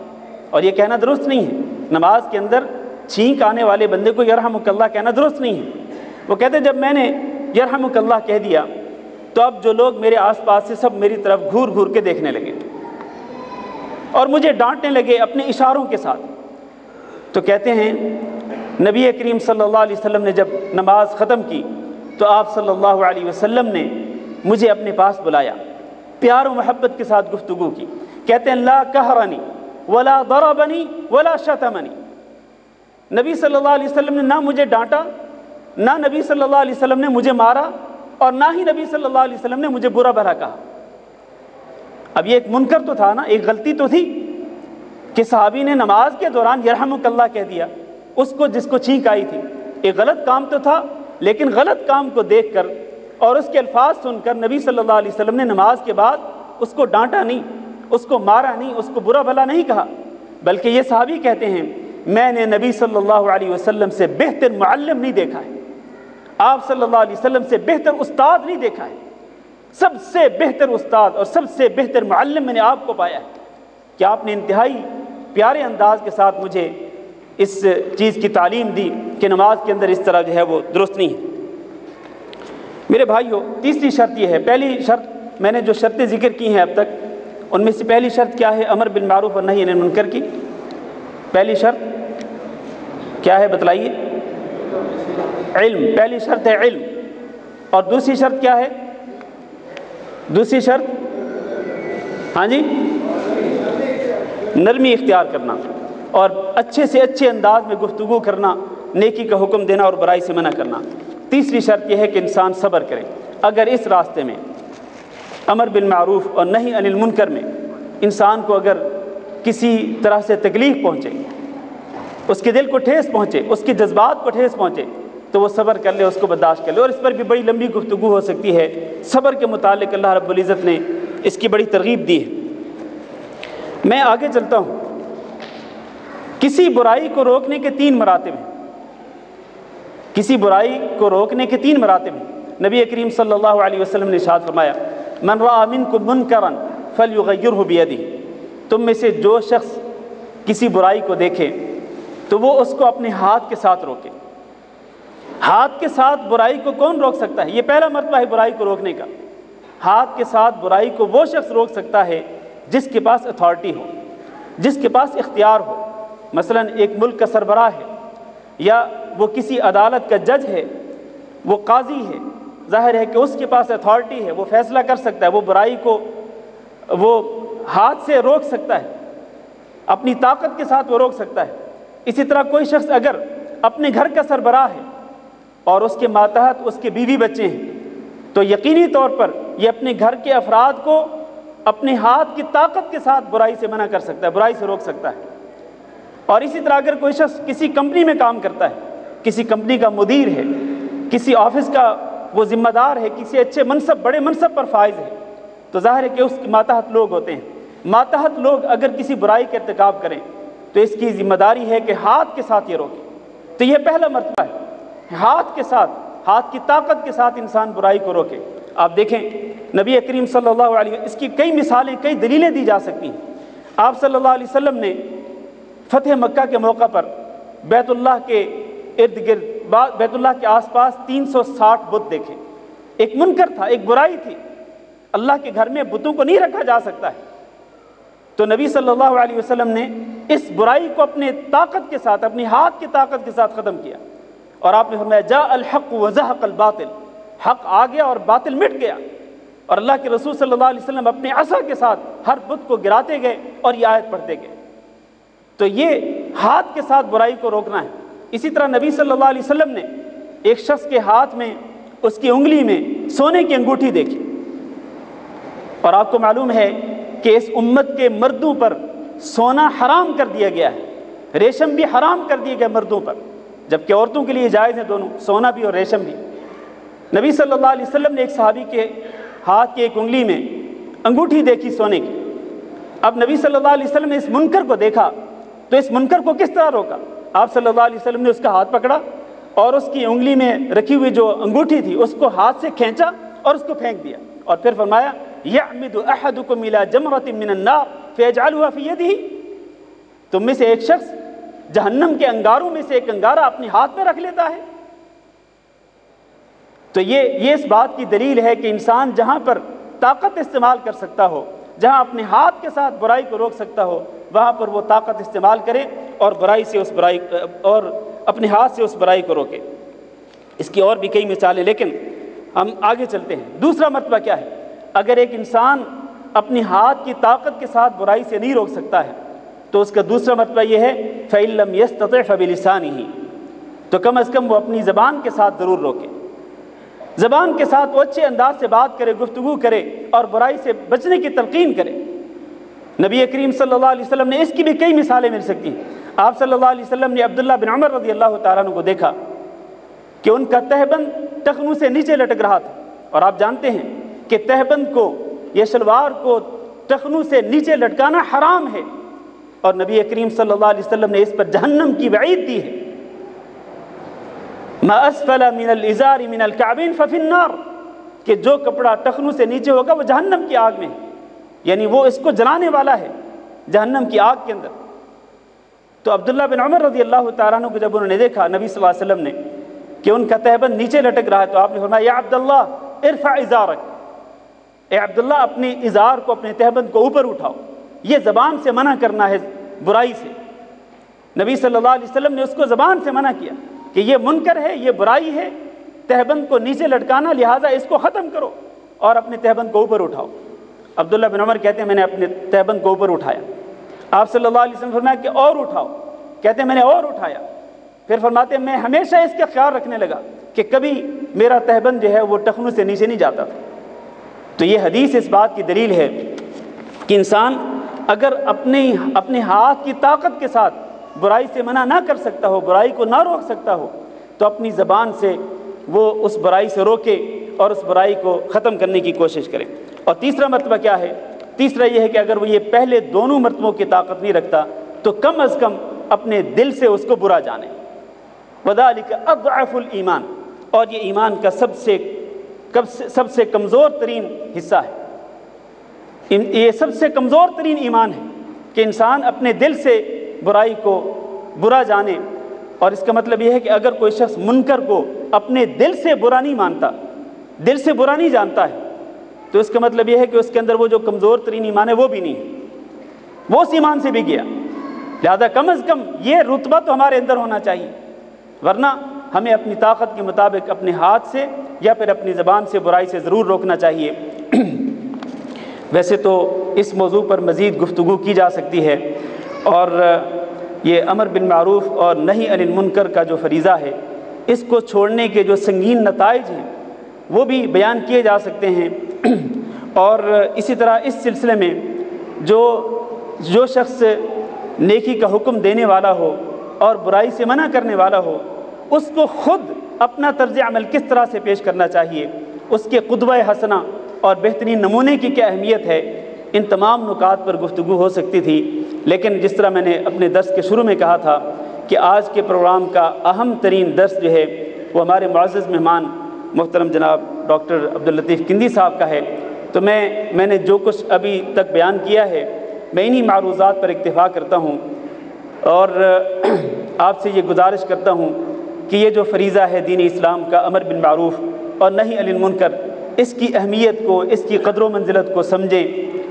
اور یہ کہنا درست نہیں ہے، نماز کے اندر چھینک آنے والے بندے کو یرحمک اللہ کہنا درست نہیں ہے۔ وہ کہتے ہیں جب میں نے یرحمک اللہ کہہ دیا تو اب جو لوگ میرے آس پاس سے سب میری طرف گھور گھور کے دیکھنے لگے اور مجھے ڈانٹنے لگے اپنے اشاروں کے ساتھ۔ تو کہتے ہیں نبی کریم صلی اللہ علیہ وسلم نے جب نماز ختم کی تو آپ صلی اللہ علیہ وسلم نے مجھے اپنے پاس بلایا، پیار و محبت کے ساتھ گفتگو کی۔ کہتے ہیں لا قہرنی ولا ضربنی ولا شتمنی، نبی صلی اللہ علیہ وسلم نے نہ مجھے ڈانٹا، نہ نبی صلی اللہ علیہ وسلم نے مجھے مارا، اور نہ ہی نبی صلی اللہ علیہ وسلم نے مجھے برا بھلا کہا۔ اب یہ ایک منکر تو تھا نا، ایک غلطی تو تھی کہ صحابی نے نماز کے دوران یرحمک اللہ کہہ دیا اس کو، جس کو چھینک آئی تھی۔ ایک غلط کام تو تھا، لیکن غلط کام کو دیکھ کر اور اس کے الفاظ سن کر نبی صلی اللہ علیہ وسلم نے نماز کے بعد اس کو ڈانٹا نہیں، اس کو مارا نہیں، اس کو برا بھلا نہیں کہا، بلکہ یہ صحابی کہتے ہیں میں نے نبی صلی اللہ علیہ وسلم سے بہتر معلم نہیں دیکھا ہے، آپ صلی اللہ علیہ وسلم سے بہتر استاد نہیں دیکھا ہے، سب سے بہتر استاد اور سب سے بہتر معلم میں نے آپ کو پایا ہے کہ آپ نے انتہائی پیارے انداز کے ساتھ مجھے اس چیز کی تعلیم دی کہ نماز کے اندر اس طرح جو ہے وہ درست نہیں ہے۔ میرے بھائیو، تیسری شرط یہ ہے، پہلی شرط میں نے جو شرطیں ذکر کی ہیں اب تک، ان میں سے پہلی شرط کیا ہے؟ امر بالمعروف اور نہی عن المنکر کی پہلی شرط کیا ہے بتلائیے؟ علم، پہلی شرط ہے علم، اور دوسری شرط کیا ہے؟ دوسری شرط ہاں جی نرمی اختیار کرنا اور اچھے سے اچھے انداز میں گفتگو کرنا، نیکی کا حکم دینا اور برائی سے منع کرنا۔ تیسری شرط یہ ہے کہ انسان صبر کرے۔ اگر اس راستے میں امر بالمعروف اور نہی عن المنکر میں انسان کو اگر کسی طرح سے تکلیف پہنچے، اس کے دل کو ٹھیس پہنچے، اس کے جذبات کو ٹھیس پہنچے، تو وہ صبر کر لے، اس کو برداشت کر لے۔ اور اس پر بھی بڑی لمبی گفتگو ہو سکتی ہے۔ صبر کے متعلق اللہ رب العزت نے اس کی بڑی ترغیب دی ہے۔ میں آگے چلتا ہوں۔ کسی برائی کو روکنے کے 3 مراتب ہیں، کسی برائی کو روکنے کے 3 مراتب ہیں۔ نبی کریم صلی اللہ علیہ وسلم نے ارشاد فرمایا من رأى منکم منکرا فلیغیرہ بیدہ، تم میں سے جو شخص کسی برائی کو دیکھے تو وہ اس کو اپنے ہاتھ کے ساتھ روکے۔ ہاتھ کے ساتھ برائی کو کون روک سکتا ہے؟ یہ پہلا مرتبہ ہے برائی کو روکنے کا۔ ہاتھ کے ساتھ برائی کو وہ شخص روک سکتا ہے جس کے پاس اتھارٹی ہو، جس کے پاس اختیار ہو۔ مثلا ایک ملک کا سربراہ ہے، یا وہ کسی عدالت کا جج ہے، وہ قاضی ہے، ظاہر ہے کہ اس کے پاس اتھارٹی ہے، وہ فیصلہ کر سکتا ہے، وہ برائی کو وہ ہاتھ سے روک سکتا ہے، اپنی طاقت کے ساتھ وہ روک سکتا ہے۔ اسی طرح کوئی شخص اگر اپنے گھر کا سربراہ ہے اور اس کے ماتحت اس کے بیوی بچے ہیں، تو یقینی طور پر یہ اپنے گھر کے افراد کو اپنے ہاتھ کی طاقت کے ساتھ برائی سے منع کر سکتا ہے، برائی سے روک سکتا ہے۔ اور اسی طرح اگر کوئی شخص کسی کمپنی میں کام کرتا ہے، کسی کمپنی کا مدیر ہے، کسی آفس کا وہ ذمہ دار ہے، کسی اچھے منصب، بڑے منصب پر فائز ہے، تو ظاہر ہے کہ اس کے ماتحت لوگ ہوتے ہیں۔ ماتحت لوگ اگر کسی برائی کا ارتکاب کریں تو اس کی ذمہ داری ہے کہ ہاتھ کے ساتھ یہ روکے۔ تو یہ پہلا مرتبہ ہے، ہاتھ کے ساتھ، ہاتھ کی طاقت کے ساتھ انسان برائی کو روکے۔ آپ دیکھیں نبی کریم صلی اللہ علیہ وسلم، اس کی کئی مثالیں، کئی دلیلیں دی جا سکتی ہیں۔ آپ صلی اللہ علیہ وسلم نے فتح مکہ کے موقع پر بیت اللہ کے ارد گرد، بیت اللہ کے آس پاس 360 بت دیکھے۔ ایک منکر تھا، ایک برائی تھی، اللہ کے گھر میں بتوں کو نہیں رکھا جا سکتا ہے۔ تو نبی صلی اللہ علیہ وسلم نے اس برائی کو اپنے طاقت کے ساتھ، اپنی ہاتھ کی طاقت کے ساتھ ختم کیا، اور آپ نے فرمایا جاء الحق وزهق الباطل، حق آ گیا اور باطل مٹ گیا۔ اور اللہ کے رسول صلی اللہ علیہ وسلم اپنے عصا کے ساتھ ہر بت کو گراتے گئے اور یہ آیت پڑھتے گئے۔ تو یہ ہاتھ کے ساتھ برائی کو روکنا ہے۔ اسی طرح نبی صلی اللہ علیہ وسلم نے ایک شخص کے ہاتھ میں، اس کی انگلی میں سونے کی انگوٹھی دیکھی، اور آپ کو معلوم ہے کہ اس امت کے مردوں پر سونا حرام کر دیا گیا ہے، ریشم بھی حرام کر دیے گئے مردوں پر، جبکہ عورتوں کے لیے جائز ہیں دونوں، سونا بھی اور ریشم بھی۔ نبی صلی اللہ علیہ وسلم نے ایک صحابی کے ہاتھ کی ایک انگلی میں انگوٹھی دیکھی سونے کی۔ اب نبی صلی اللہ علیہ وسلم نے اس منکر کو دیکھا تو اس منکر کو کس طرح روکا؟ آپ صلی اللہ علیہ وسلم نے اس کا ہاتھ پکڑا اور اس کی انگلی میں رکھی ہوئی جو انگوٹھی تھی اس کو ہاتھ سے کھینچا اور اس کو پھینک دیا، اور پھر فرمایا یعمد احدکم الی جمرۃ من النار فیجعلها فی یدہ، تم میں سے ایک شخص جہنم کے انگاروں میں سے ایک انگارہ اپنے ہاتھ میں رکھ لیتا ہے۔ تو یہ اس بات کی دلیل ہے کہ انسان جہاں پر طاقت استعمال کر سکتا ہو، جہاں اپنے ہاتھ کے ساتھ برائی کو روک سکتا ہو، وہاں پر وہ طاقت استعمال کرے اور برائی سے اس برائی اور اپنے ہاتھ سے اس برائی کو روکے۔ اس کی اور بھی کئی مثالیں، لیکن ہم آگے چلتے ہیں۔ دوسرا مرتبہ کیا ہے؟ اگر ایک انسان اپنے ہاتھ کی طاقت کے ساتھ برائی سے نہیں روک سکتا ہے تو اس کا دوسرا مرتبہ یہ ہے فَإِن لَّمْ يَسْتَطِعْ فَبِلِسَانِهِ، تو کم از کم وہ اپنی زبان کے ساتھ ضرور روکے، زبان کے ساتھ وہ اچھے انداز سے بات کرے، گفتگو کرے اور برائی سے بچنے کی تلقین کرے۔ نبی کریم صلی اللہ علیہ وسلم نے اس کی بھی کئی مثالیں مل سکتی ہیں۔ آپ صلی اللہ علیہ وسلم نے عبداللہ بن عمر رضی اللہ تعالیٰ عنہ کو دیکھا کہ ان کا تہبند ٹخنوں سے نیچے لٹک رہا تھا، اور آپ جانتے ہیں کہ تہبند کو یا شلوار کو ٹخنوں سے نیچے لٹکانا حرام ہے، اور نبی کریم صلی اللہ علیہ وسلم نے اس پر جہنم کی وعید دی ہے، ما اسفل من الازار من الكعبین ففی النار، کہ جو کپڑا ٹخنوں سے نیچے ہوگا وہ جہنم کی آگ میں ہے، یعنی وہ اس کو جلانے والا ہے جہنم کی آگ کے اندر۔ تو عبداللہ بن عمر رضی اللہ تعالیٰ عنہ کو جب انہوں نے دیکھا نبی صلی اللہ علیہ وسلم نے کہ ان کا تہبند نیچے لٹک رہا ہے، تو آپ نے فرمایا یا عبداللہ ارفع ازارک، اے عبداللہ اپنے ازار کو، اپنے تہبند کو اوپر اٹھاؤ۔ یہ زبان سے منع کرنا ہے برائی سے۔ نبی صلی اللہ علیہ وسلم نے اس کو زبان سے منع کیا کہ یہ منکر ہے، یہ برائی ہے، تہبند کو نیچے لٹکانا، لہٰذا اس کو ختم کرو اور اپنے تہبند کو اوپر اٹھاؤ۔ عبداللہ بن عمر کہتے ہیں میں نے اپنے تہبند کو اوپر اٹھایا۔ آپ صلی اللہ علیہ وسلم فرمایا کہ اور اٹھاؤ، کہتے ہیں میں نے اور اٹھایا، پھر فرماتے ہیں میں ہمیشہ اس کا خیال رکھنے لگا کہ کبھی میرا تہبند جو ہے وہ ٹخنوں سے نیچے نہیں جاتا تھا۔ تو یہ حدیث اس بات کی دلیل ہے کہ انسان اگر اپنے ہاتھ کی طاقت کے ساتھ برائی سے منع نہ کر سکتا ہو، برائی کو نہ روک سکتا ہو، تو اپنی زبان سے وہ اس برائی سے روکے اور اس برائی کو ختم کرنے کی کوشش کرے۔ اور تیسرا مرتبہ کیا ہے؟ تیسرا یہ ہے کہ اگر وہ یہ پہلے دونوں مرتبوں کی طاقت نہیں رکھتا تو کم از کم اپنے دل سے اس کو برا جانے۔ وَذَلِكَ أَضْعَفُ الْإِيمَانِ، اور یہ ایمان کا سب سے کمزور ترین حصہ ہے، یہ سب سے کمزور ترین ایمان ہے کہ انسان اپنے دل سے برائی کو برا جانے، اور اس کا مطلب یہ ہے کہ اگر کوئی شخص منکر کو اپنے دل سے برا نہیں مانتا، دل سے برا نہیں جانتا ہے، تو اس کا مطلب یہ ہے کہ اس کے اندر وہ جو کمزور ترین ایمان ہے وہ بھی نہیں ہے، وہ اس ایمان سے بھی گیا۔ لہذا کم از کم یہ رتبہ تو ہمارے اندر ہونا چاہیے، ورنہ ہمیں اپنی طاقت کے مطابق اپنے ہاتھ سے یا پھر اپنی زبان سے برائی سے ضرور روکنا چاہیے۔ ویسے تو اس موضوع پر مزید گفتگو کی جا سکتی ہے، اور یہ امر بالمعروف اور نہی عن المنکر کا جو فریضہ ہے، اس کو چھوڑنے کے جو سنگین نتائج ہیں وہ بھی بیان کیے جا سکتے ہیں۔ اور اسی طرح اس سلسلے میں جو شخص نیکی کا حکم دینے والا ہو اور برائی سے منع کرنے والا ہو، اس کو خود اپنا طرز عمل کس طرح سے پیش کرنا چاہیے، اس کے قدوہ حسنہ اور بہترین نمونے کی کیا اہمیت ہے، ان تمام نکات پر گفتگو ہو سکتی تھی، لیکن جس طرح میں نے اپنے درس کے شروع میں کہا تھا کہ آج کے پروگرام کا اہم ترین درس جو ہے وہ ہمارے معزز مہمان محترم جناب ڈاکٹر عبداللطیف کندی صاحب کا ہے، تو میں نے جو کچھ ابھی تک بیان کیا ہے میں انہی معروضات پر اکتفا کرتا ہوں، اور آپ سے یہ گزارش کرتا ہوں کہ یہ جو فریضہ ہے دین اسلام کا امر بالمعروف اور نہی عن المنکر، اس کی اہمیت کو، اس کی قدر و منزلت کو سمجھیں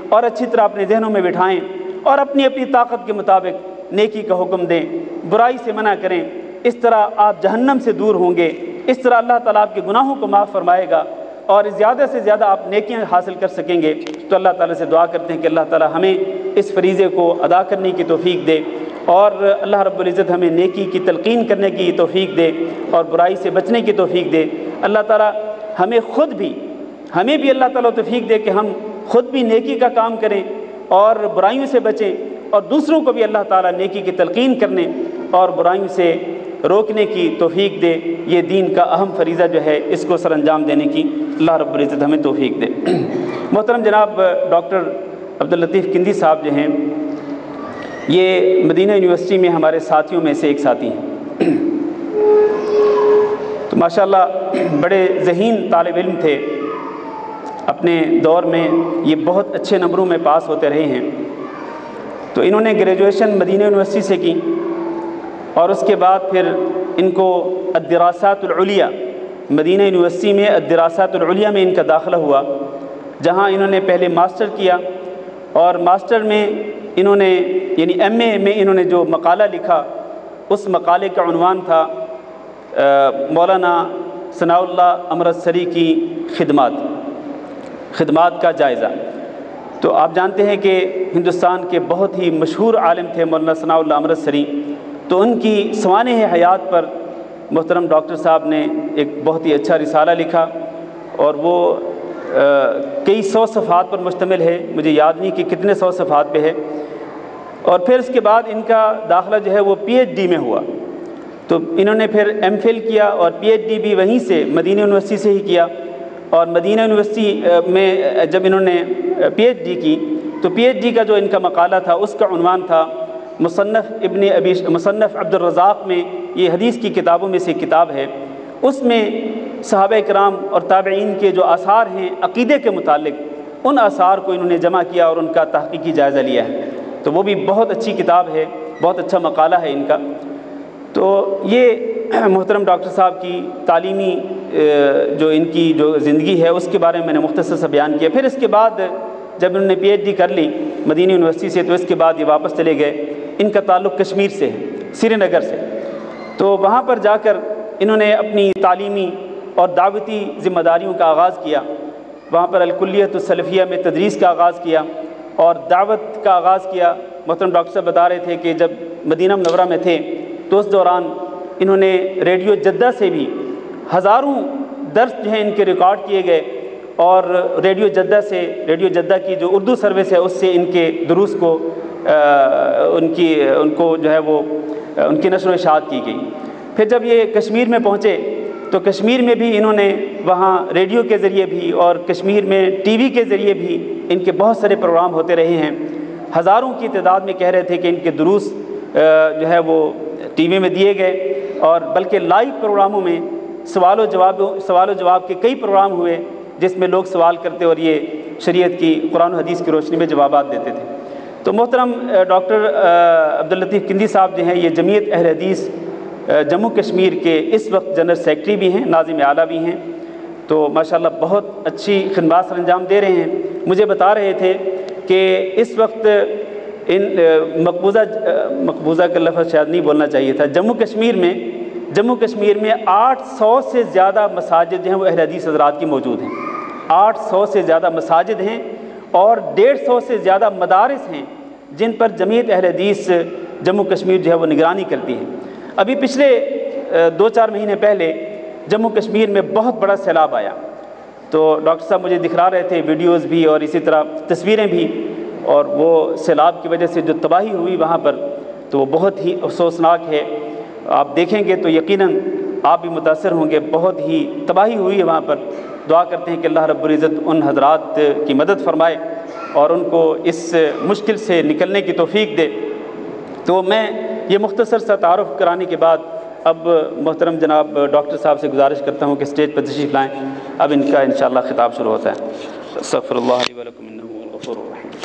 اور اچھی طرح اپنے ذہنوں میں بٹھائیں، اور اپنی اپنی طاقت کے مطابق نیکی کا حکم دیں، برائی سے منع کریں۔ اس طرح آپ جہنم سے دور ہوں گے، اس طرح اللہ تعالیٰ آپ کے گناہوں کو معاف فرمائے گا، اور زیادہ سے زیادہ آپ نیکیاں حاصل کر سکیں گے۔ تو اللہ تعالیٰ سے دعا کرتے ہیں کہ اللہ تعالیٰ ہمیں اس فریضے کو ادا کرنے کی توفیق دے، اور اللہ رب العزت ہمیں نیکی کی تلقین کرنے کی توفیق دے اور برائی سے بچنے کی توفیق دے۔ اللہ تعالیٰ ہمیں بھی اللہ تعالیٰ توفیق دے کہ ہم خود بھی نیکی کا کام کریں اور برائیوں سے بچیں، اور دوسروں کو بھی اللہ تعالیٰ نیکی کی تلقین کرنے اور برائیوں سے روکنے کی توفیق دے۔ یہ دین کا اہم فریضہ جو ہے اس کو سر انجام دینے کی اللہ رب العزت ہمیں توفیق دے۔ محترم جناب ڈاکٹر عبداللطیف کندی صاحب جو ہیں، یہ مدینہ یونیورسٹی میں ہمارے ساتھیوں میں سے ایک ساتھی ہیں، تو ماشاءاللہ بڑے ذہین طالب علم تھے، اپنے دور میں یہ بہت اچھے نمبروں میں پاس ہوتے رہے ہیں۔ تو انہوں نے گریجویشن مدینہ یونیورسٹی سے کی، اور اس کے بعد پھر ان کو الدراسات العلیہ، مدینہ یونیورسٹی میں الدراسات العلیہ میں ان کا داخلہ ہوا، جہاں انہوں نے پہلے ماسٹر کیا، اور ماسٹر میں انہوں نے یعنی ایم اے میں انہوں نے جو مقالہ لکھا، اس مقالے کا عنوان تھا مولانا ثناء اللہ امرتسری کی خدمات کا جائزہ۔ تو آپ جانتے ہیں کہ ہندوستان کے بہت ہی مشہور عالم تھے مولانا ثناء اللہ امرتسری، تو ان کی سوانح حیات پر محترم ڈاکٹر صاحب نے ایک بہت ہی اچھا رسالہ لکھا، اور وہ کئی سو صفحات پر مشتمل ہے، مجھے یاد نہیں کہ کتنے سو صفحات پہ ہے۔ اور پھر اس کے بعد ان کا داخلہ جو ہے وہ پی ایچ ڈی میں ہوا، تو انہوں نے پھر ایم فل کیا اور پی ایچ ڈی بھی وہیں سے مدینہ یونیورسٹی سے ہی کیا۔ اور مدینہ یونیورسٹی میں جب انہوں نے پی ایچ ڈی کی، تو پی ایچ ڈی کا جو ان کا مقالہ تھا اس کا عنوان تھا مصنف عبد الرزاق میں، یہ حدیث کی کتابوں میں سے کتاب ہے، اس میں صحابہ کرام اور تابعین کے جو آثار ہیں عقیدے کے متعلق، ان آثار کو انہوں نے جمع کیا اور ان کا تحقیقی جائزہ لیا ہے۔ تو وہ بھی بہت اچھی کتاب ہے، بہت اچھا مقالہ ہے ان کا۔ تو یہ محترم ڈاکٹر صاحب کی تعلیمی جو ان کی جو زندگی ہے اس کے بارے میں نے مختصر سا بیان کیا۔ پھر اس کے بعد جب انہوں نے پی ایچ ڈی کر لی مدینہ یونیورسٹی سے، تو اس کے بعد یہ واپس چلے گئے۔ ان کا تعلق کشمیر سے ہے، سری نگر سے، تو وہاں پر جا کر انہوں نے اپنی تعلیمی اور دعوتی ذمہ داریوں کا آغاز کیا۔ وہاں پر الکلیۃ السلفیہ میں تدریس کا آغاز کیا اور دعوت کا آغاز کیا۔ محترم ڈاکٹر صاحب بتا رہے تھے کہ جب مدینہ منورہ میں تھے تو اس دوران انہوں نے ریڈیو جدہ سے بھی ہزاروں درس جو ہیں ان کے ریکارڈ کیے گئے، اور ریڈیو جدہ کی جو اردو سروس ہے اس سے ان کے دروس کو ان کو جو ہے وہ ان کی نشر و اشاعت کی گئی۔ پھر جب یہ کشمیر میں پہنچے تو کشمیر میں بھی انہوں نے وہاں ریڈیو کے ذریعے بھی اور کشمیر میں ٹی وی کے ذریعے بھی ان کے بہت سارے پروگرام ہوتے رہے ہیں۔ ہزاروں کی تعداد میں کہہ رہے تھے کہ ان کے دروس جو ہے وہ ٹی وی میں دیے گئے، اور بلکہ لائیو پروگراموں میں سوال و جواب کے کئی پروگرام ہوئے جس میں لوگ سوال کرتے اور یہ شریعت کی قرآن و حدیث کی روشنی میں جوابات دیتے تھے۔ تو محترم ڈاکٹر عبداللطیف کندی صاحب جو ہیں یہ جمعیت اہل حدیث جموں کشمیر کے اس وقت جنرل سیکرٹری بھی ہیں، ناظم اعلیٰ بھی ہیں، تو ماشاءاللہ بہت اچھی خدمات سر انجام دے رہے ہیں۔ مجھے بتا رہے تھے کہ اس وقت ان مقبوضہ کا لفظ شاید نہیں بولنا چاہیے تھا، جموں کشمیر میں 800 سے زیادہ مساجد جو ہیں وہ اہل حدیث حضرات کی موجود ہیں۔ 800 سے زیادہ مساجد ہیں اور 150 سے زیادہ مدارس ہیں جن پر جمعیت اہل حدیث جموں کشمیر جو ہے وہ نگرانی کرتی ہے۔ ابھی پچھلے 2-4 مہینے پہلے جموں کشمیر میں بہت بڑا سیلاب آیا، تو ڈاکٹر صاحب مجھے دکھا رہے تھے ویڈیوز بھی اور اسی طرح تصویریں بھی، اور وہ سیلاب کی وجہ سے جو تباہی ہوئی وہاں پر تو وہ بہت ہی افسوسناک ہے۔ آپ دیکھیں گے تو یقیناً آپ بھی متاثر ہوں گے، بہت ہی تباہی ہوئی ہے وہاں پر۔ دعا کرتے ہیں کہ اللہ رب العزت ان حضرات کی مدد فرمائے اور ان کو اس مشکل سے نکلنے کی توفیق دے۔ تو میں یہ مختصر سا تعارف کرانے کے بعد اب محترم جناب ڈاکٹر صاحب سے گزارش کرتا ہوں کہ اسٹیج پر تشریف لائیں۔ اب ان کا انشاءاللہ خطاب شروع ہوتا ہے۔ استغفر اللہ لی و لکم انہ هو الغفور الرحیم۔